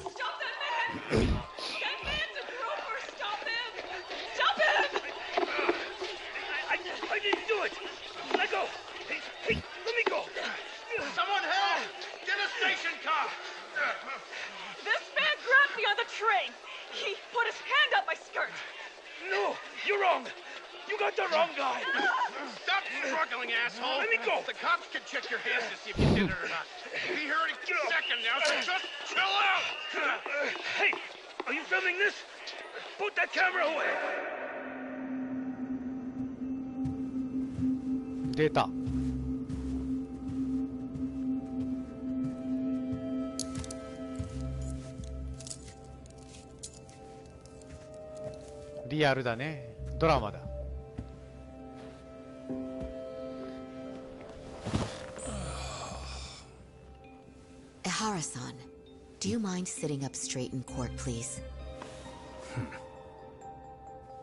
I didn't do it! Let go! Hey, let me go! Someone help! Get a station car! This man grabbed me on the train. He put his hand up my skirt. No, you're wrong. You got the wrong guy. Stop struggling, asshole! Let me go! The cops can check your hands to see if you did it or not. Be here any second now, so just chill out! Hey, are you filming this? Put that camera away! 出た。リアルだね。ドラマだ。Ehara-san, do you mind sitting up straight in court, please?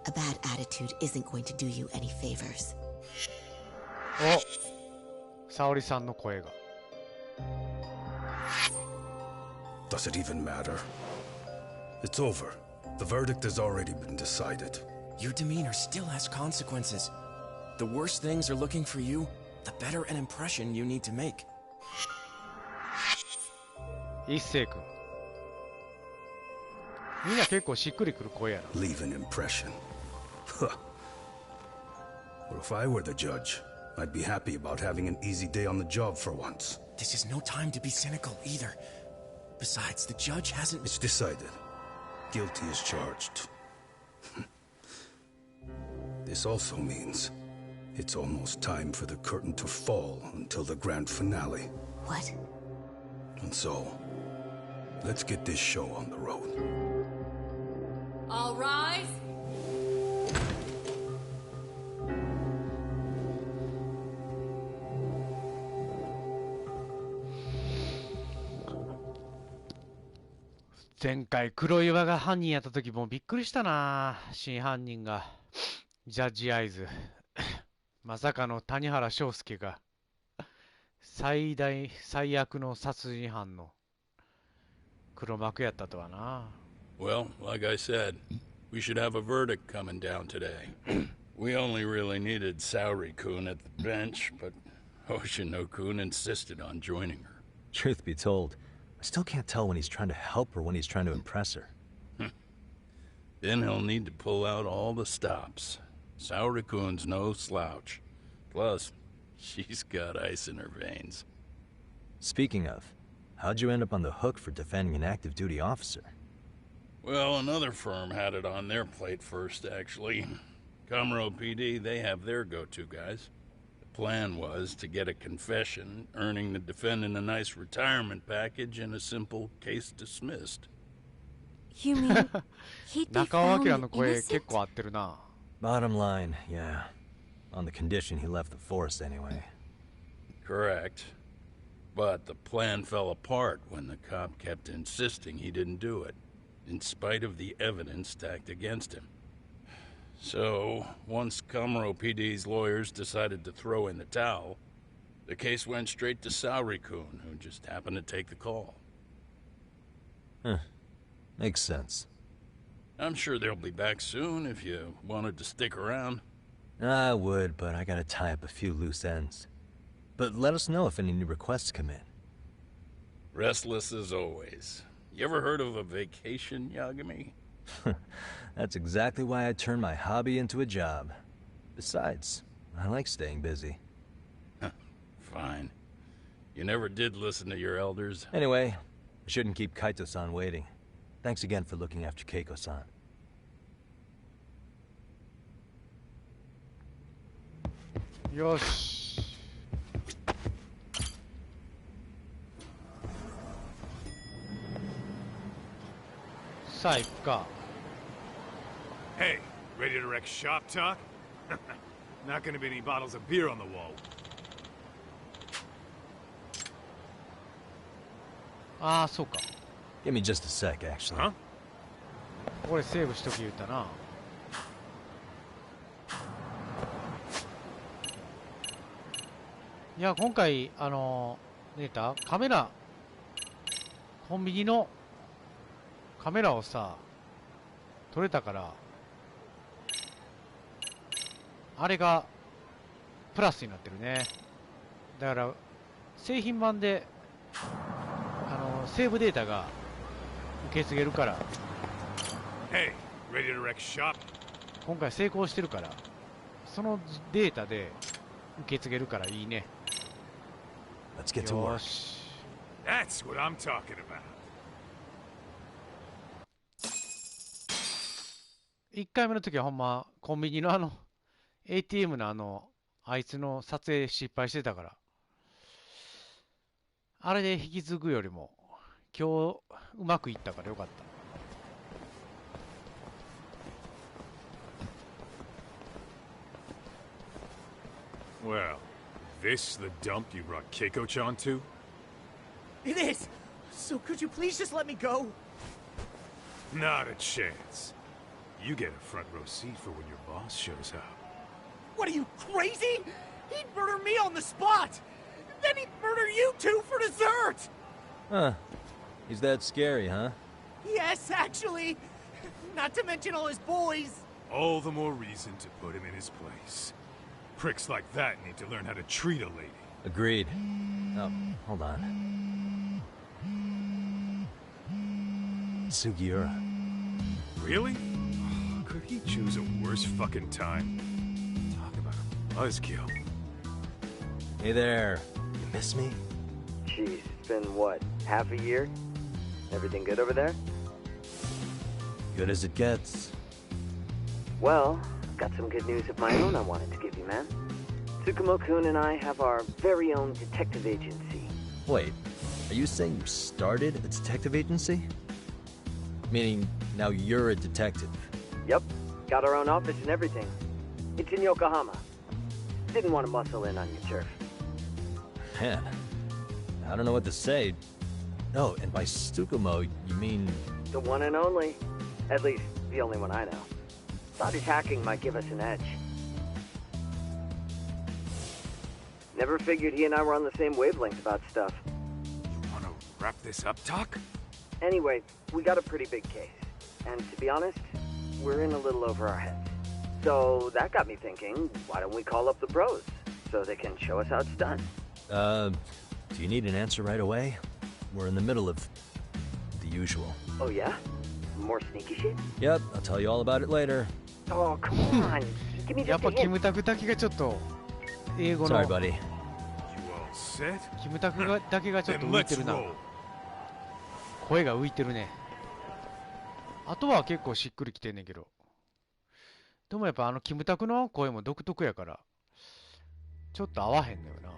A bad attitude isn't going to do you any favors. お、沙織さんの声が。Does it even matter? It's over. The verdict has already been decided. Your demeanor still has consequences. The worse things are looking for you, the better an impression you need to make. 一星君。みんな結構しっくりくる声やな。 Leave an impression. Huh. Well, if I were the judge, I'd be happy about having an easy day on the job for once. This is no time to be cynical either. Besides, the judge hasn't... It's decided. Guilty is charged. This also means it's almost time for the curtain to fall until the grand finale. What? And so, let's get this show on the road. All rise.前回黒岩が犯人やった時もびっくりしたな。真犯人がジャッジアイズ。まさかの谷原章介が最悪の殺人犯の黒幕やったとはな。 Well, like I said, we should have a verdict coming down today. We only really needed Saori-kun at the bench, but Hoshino-kun insisted on joining her. Truth be told, I still can't tell when he's trying to help her when he's trying to impress her. Then he'll need to pull out all the stops. Saori-kun's no slouch. Plus, she's got ice in her veins. Speaking of, how'd you end up on the hook for defending an active duty officer? Well, another firm had it on their plate first, actually. Comro PD, they have their go-to guys. The plan was to get a confession, earning the defendant a nice retirement package and a simple case dismissed. You mean he'd be found innocent? Bottom line, yeah. On the condition he left the force anyway. Correct. But the plan fell apart when the cop kept insisting he didn't do it, in spite of the evidence stacked against him. So, once Comro PD's lawyers decided to throw in the towel, the case went straight to Saori-kun, who just happened to take the call. Huh. Makes sense. I'm sure they'll be back soon if you wanted to stick around. I would, but I gotta tie up a few loose ends. But let us know if any new requests come in. Restless as always. You ever heard of a vacation, Yagami? That's exactly why I turned my hobby into a job. Besides, I like staying busy. Fine. You never did listen to your elders. Anyway, I shouldn't keep Kaito-san waiting. Thanks again for looking after Keiko-san. Yosh. Hey, ready to wreck shop talk? Not gonna be any bottles of beer on the wall. ああ、そうか。Give me just a sec, actually. Huh? これセーブしとき言ったな。いや、今回、データカメラ、コンビニのカメラをさ、撮れたから、あれがプラスになってるね。だから、製品版で、セーブデータが受け継げるから、Hey, ready to wreck shop? 今回成功してるから、そのデータで受け継げるからいいね。Let's get to work. That's what I'm talking about. 1回目の時はほんま、コンビニのATM のあいつの撮影失敗してたから、あれで引き継ぐよりも、今日うまくいったからよかった。Well, this the dump you brought Keiko-chan to? It is! So could you please just let me go? Not a chance. You get a front row seat for when your boss shows up. What are you, crazy? He'd murder me on the spot! Then he'd murder you two for dessert! Huh. He's that scary, huh? Yes, actually. Not to mention all his boys. All the more reason to put him in his place. Pricks like that need to learn how to treat a lady. Agreed. Oh, hold on. Sugiura. Really? Could he choose a worse fucking time? Talk about a buzzkill. Hey there. You miss me? Geez, it's been what, half a year? Everything good over there? Good as it gets. Well, I've got some good news of my own I wanted to give you, man. Tsukumo-kun and I have our very own detective agency. Wait, are you saying you started a detective agency? Meaning, now you're a detective? Yep, got our own office and everything. It's in Yokohama. Didn't want to muscle in on your turf. Man, I don't know what to say. Oh, and by Tsukumo, you mean... The one and only. At least, the only one I know. Thought his hacking might give us an edge. Never figured he and I were on the same wavelength about stuff. You want to wrap this up, Doc? Anyway, we got a pretty big case. And to be honest, we're in a little over our heads. So that got me thinking, why don't we call up the pros so they can show us how it's done? Do you need an answer right away? We're in the middle of the usual. Oh yeah? More sneaky shit? Yep, I'll tell you all about it later. Oh, come on. Give me やっ just a ぱキ hint. ムタクだけがちょっと英語の Sorry, buddy. You all set? キムタクがだけがちょっと Then 浮い let's てるな。 roll. 声が浮いてるね。あとは結構しっくりきてんねんけど。でもやっぱキムタクの声も独特やから、ちょっと合わへんのよな。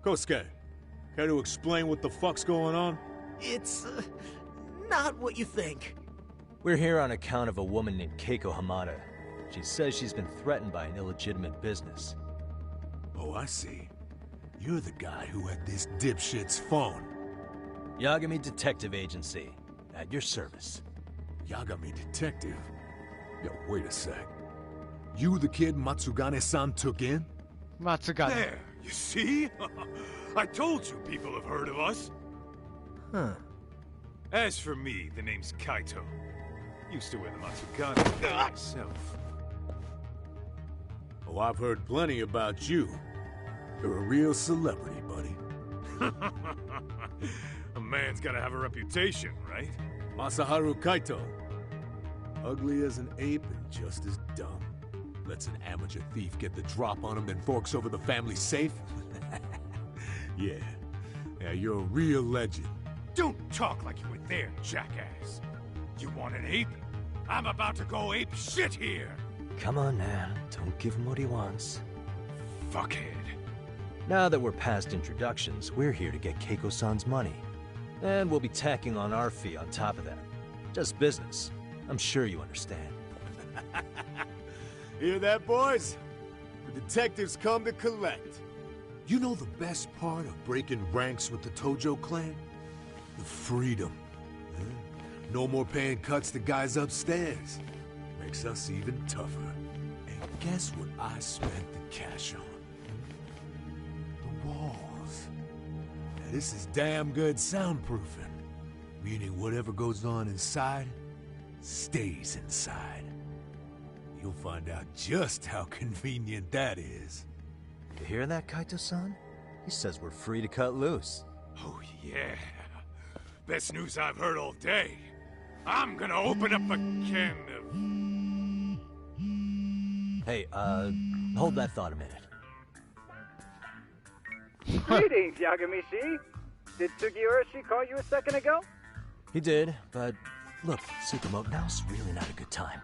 Kosuke, care to explain what the fuck's going on? It's not what you think. We're here on account of a woman named Keiko Hamada. She says she's been threatened by an illegitimate business. Oh, I see. You're the guy who had this dipshit's phone. Yagami Detective Agency. At your service. Yagami Detective? Yo, wait a sec. You the kid Matsugane-san took in? Matsugane. There, you see? I told you people have heard of us. Huh. As for me, the name's Kaito. Used to wear the Matsugane myself. Oh, I've heard plenty about you. You're a real celebrity, buddy. A man's gotta have a reputation, right? Masaharu Kaito. Ugly as an ape and just as dumb. Lets an amateur thief get the drop on him, then forks over the family safe? Yeah, you're a real legend. Don't talk like you were there, jackass. You want an ape? I'm about to go ape shit here! Come on, man. Don't give him what he wants. Fuckhead. Now that we're past introductions, we're here to get Keiko-san's money. And we'll be tacking on our fee on top of that. Just business. I'm sure you understand. Hear that, boys? The detectives come to collect. You know the best part of breaking ranks with the Tojo clan? The freedom. Yeah? No more paying cuts to guys upstairs. Makes us even tougher. And guess what I spent the cash on? The walls. Now, this is damn good soundproofing. Meaning whatever goes on inside, stays inside. You'll find out just how convenient that is. You hear that, Kaito-san? He says we're free to cut loose. Oh, yeah. Best news I've heard all day. I'm gonna open up a can of... Hey, hold that thought a minute. Greetings, Yagami-shi. Did Sugiura-shi call you a second ago? He did, but look, Tsukumo, now's really not a good time.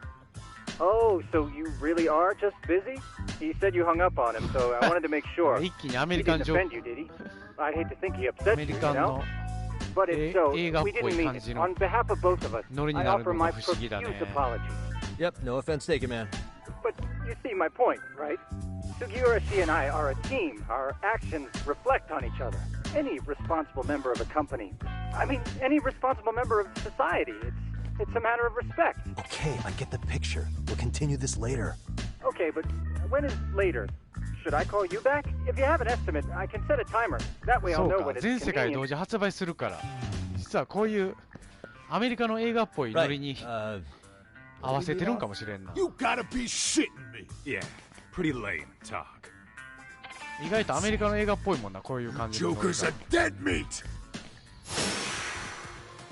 Oh, so you really are just busy? He said you hung up on him, so I wanted to make sure. He didn't offend you, did he? I'd hate to think he upset you, you know? But if so, we didn't mean it. On behalf of both of us, I offer my profuse apologies. Yep, no offense taken, man. But you see my point, right? Sugiura-shi and I are a team. Our actions reflect on each other. Any responsible member of a company, I mean, any responsible member of society, it's a matter of respect. Okay, I get the picture. We'll continue this later. Okay, but when is later? Should I call you back? If you have an estimate, I can set a timer. That way I'll know when it's convenient. 全世界同時発売するから、実はこういうアメリカの映画っぽいノリに合わせてるんかもしれんな。You gotta be shitting me. Yeah, pretty lame talk. 意外とアメリカの映画っぽいもんな、こういう感じのノリが。Joker's a dead meat.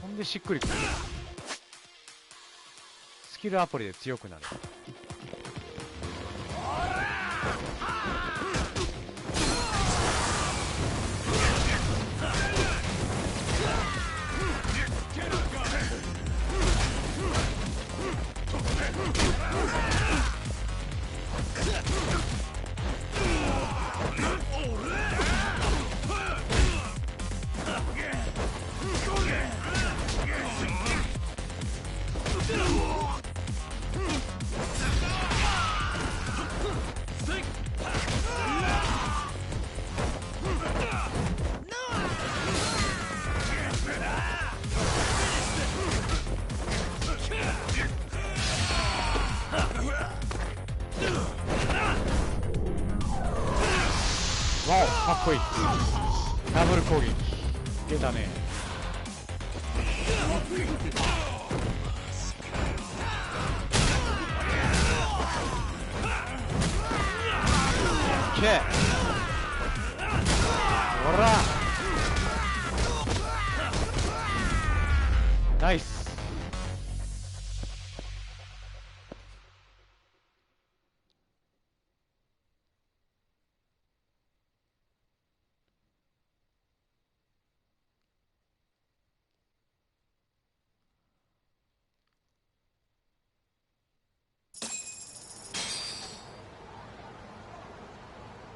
ほんでしっくりくる。スキルアプリで強くなる。わお、かっこいい。ダブル攻撃出たね。オッケー。ほらナイス。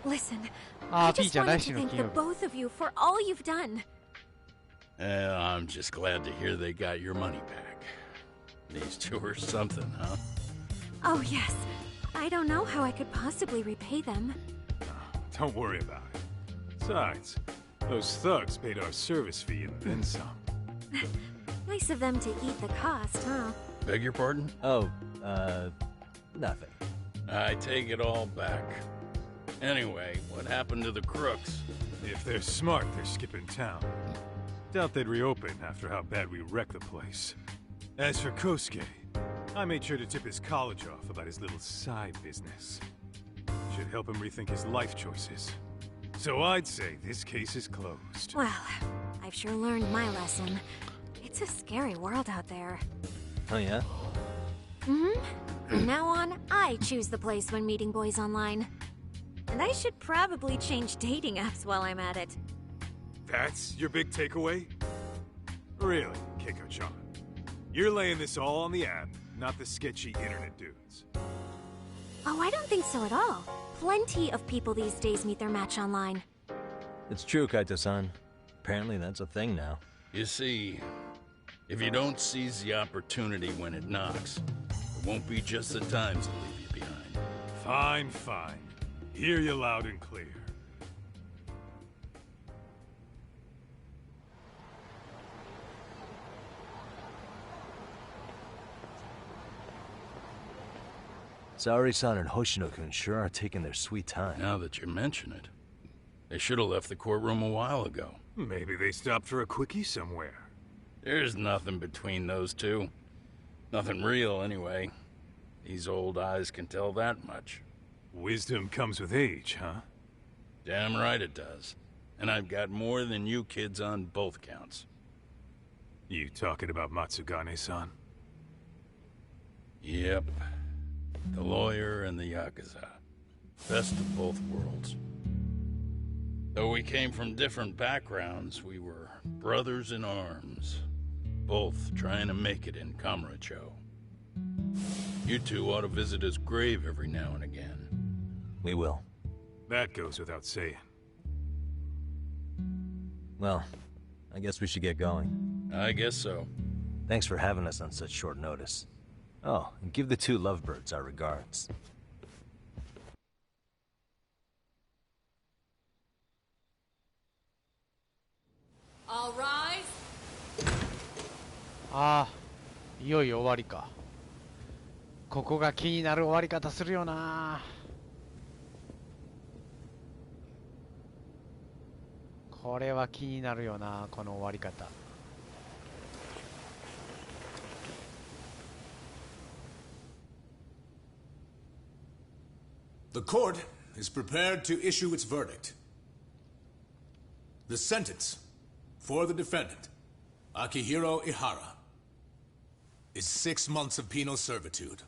Listen, I just wanted to thank the both of you for all you've done. I'm just glad to hear they got your money back. These two are something, huh? Oh, yes. I don't know how I could possibly repay them. Don't worry about it. Besides, those thugs paid our service fee and then some. Nice of them to eat the cost, huh? Beg your pardon? Oh, nothing. I take it all back. Anyway, what happened to the crooks? If they're smart, they're skipping town. Doubt they'd reopen after how bad we wrecked the place. As for Kosuke, I made sure to tip his college off about his little side business. Should help him rethink his life choices. So I'd say this case is closed. Well, I've sure learned my lesson. It's a scary world out there. Oh, yeah? Mm-hmm. From now on, I choose the place when meeting boys online. And I should probably change dating apps while I'm at it. That's your big takeaway? Really, Keiko-chan? You're laying this all on the app, not the sketchy internet dudes. Oh, I don't think so at all. Plenty of people these days meet their match online. It's true, Kaito-san. Apparently that's a thing now. You see, if you don't seize the opportunity when it knocks, it won't be just the times that leave you behind. Fine, fine. Hear you loud and clear. Saori-san and Hoshino-kun sure are taking their sweet time. Now that you mention it, they should have left the courtroom a while ago. Maybe they stopped for a quickie somewhere. There's nothing between those two. Nothing real, anyway. These old eyes can tell that much. Wisdom comes with age, huh? Damn right it does. And I've got more than you kids on both counts. You talking about Matsugane-san? Yep. The lawyer and the Yakuza. Best of both worlds. Though we came from different backgrounds, we were brothers in arms. Both trying to make it in Kamurocho. You two ought to visit his grave every now and again. We will. That goes without saying. Well, I guess we should get going. I guess so. Thanks for having us on such short notice. Oh, and give the two lovebirds our regards. All rise. ああ、いよいよ終わりか。ここが気になる終わり方するよな。これは気になるよな、この終わり方。The court is prepared to issue its verdict. The sentence for the defendant, Akihiro Ihara, is 6 months of penal servitude.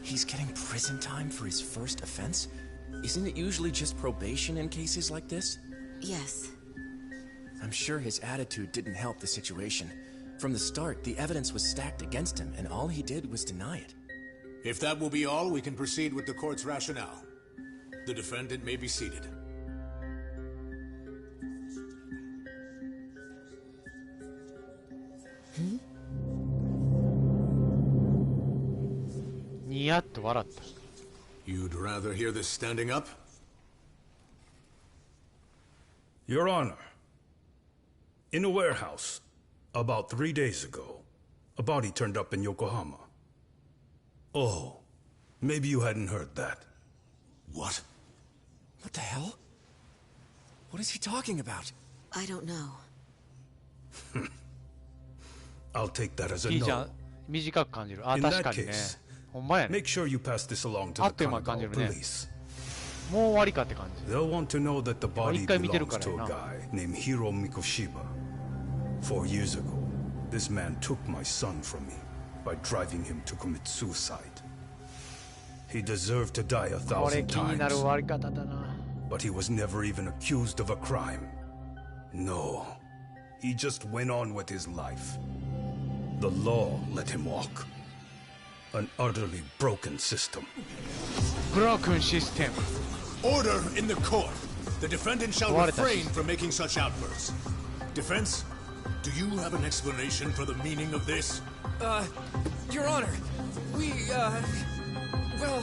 He's getting prison time for his first offense? Isn't it usually just probation in cases like this? Yes. I'm sure his attitude didn't help the situation. From the start, the evidence was stacked against him, and all he did was deny it. If that will be all, we can proceed with the court's rationale. The defendant may be seated. You'd rather hear this standing up? Your Honor, in a warehouse, about 3 days ago, a body turned up in Yokohama. Oh, maybe you hadn't heard that. What? What the hell? What is he talking about? I don't know. I'll take that as a no. 短く感じる。あ、 In 確 that かにね。 case, ほんまやね。 make sure you pass this along to あ the っという間に感じ Kanagawa るね。 police. もう終わりかって感じ。 They'll want to know that the body 一回見てる belongs から to や a な。 guy named Hiro Mikoshiba. 4 years ago, this man took my son from me by driving him to commit suicide. He deserved to die これ 1,000 気になる times, 終わり方だな。 but he was never even accused of a crime. No, he just went on with his life. The law let him walk. An utterly broken system. Broken system. Order in the court. The defendant shall refrain from making such outbursts. Defense, do you have an explanation for the meaning of this? Your Honor, well...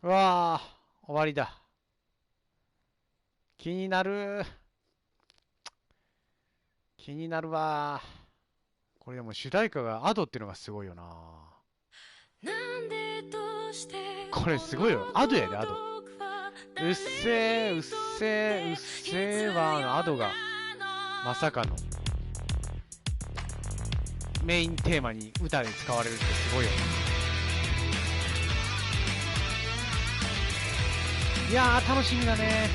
わあ、終わりだ。気になる。気になるわ。これでも主題歌がアドっていうのがすごいよな。これすごいよ。アドやで、アド。うっせー、うっせー、うっせーはのアドがまさかのメインテーマに歌で使われるってすごいよな。いやー楽しみだね。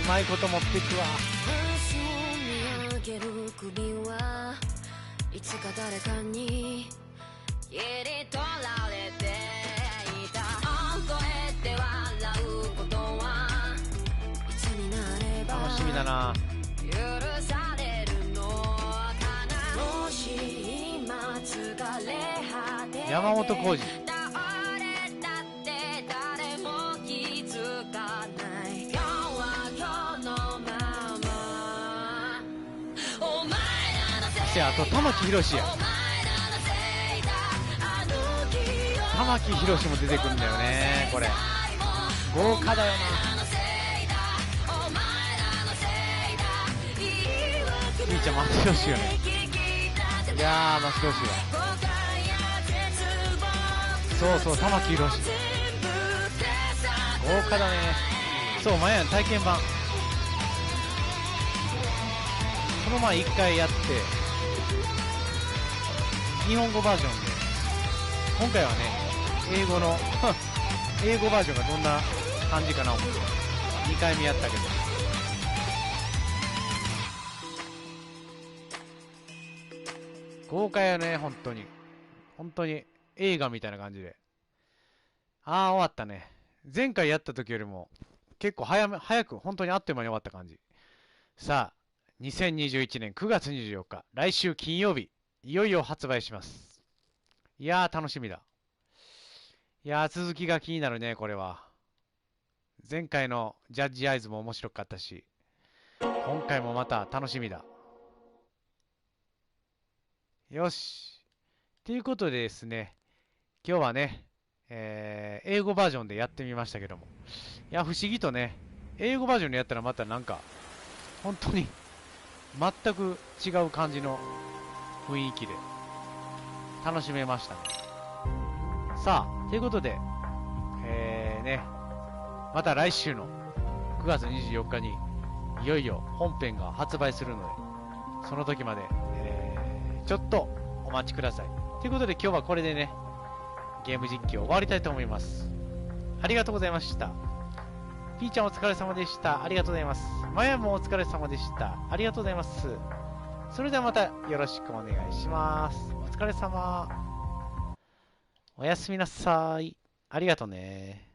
うまいこと持っていくわ。いつか誰かに切り取られていた。声で笑うことだな。山本浩二。あと玉木宏や。玉木宏も出てくるんだよね、これ。豪華だよな。みーちゃん松宏よね。いやー、松宏は。そうそう、玉木宏。豪華だね。そう、前やん、体験版。この前1回やって、日本語バージョンで、今回はね、英語の英語バージョンがどんな感じかな思って2回目やったけど、豪華やね、本当に映画みたいな感じで。ああ、終わったね。前回やった時よりも結構早く、本当にあっという間に終わった感じ。さあ、2021年9月24日、来週金曜日、いよいよ発売します。いやー、楽しみだ。いやー、続きが気になるね、これは。前回のジャッジアイズも面白かったし、今回もまた楽しみだ。よし。ということでですね、今日はね、英語バージョンでやってみましたけども。いや、不思議とね、英語バージョンでやったらまたなんか、本当に、全く違う感じの雰囲気で楽しめましたね。さあ、ということで、また来週の9月24日にいよいよ本編が発売するので、その時まで、ちょっとお待ちください。ということで今日はこれでね、ゲーム実況終わりたいと思います。ありがとうございました。ピーちゃんお疲れ様でした。ありがとうございます。マヤもお疲れ様でした。ありがとうございます。それではまたよろしくお願いします。お疲れ様。おやすみなさい。ありがとうね。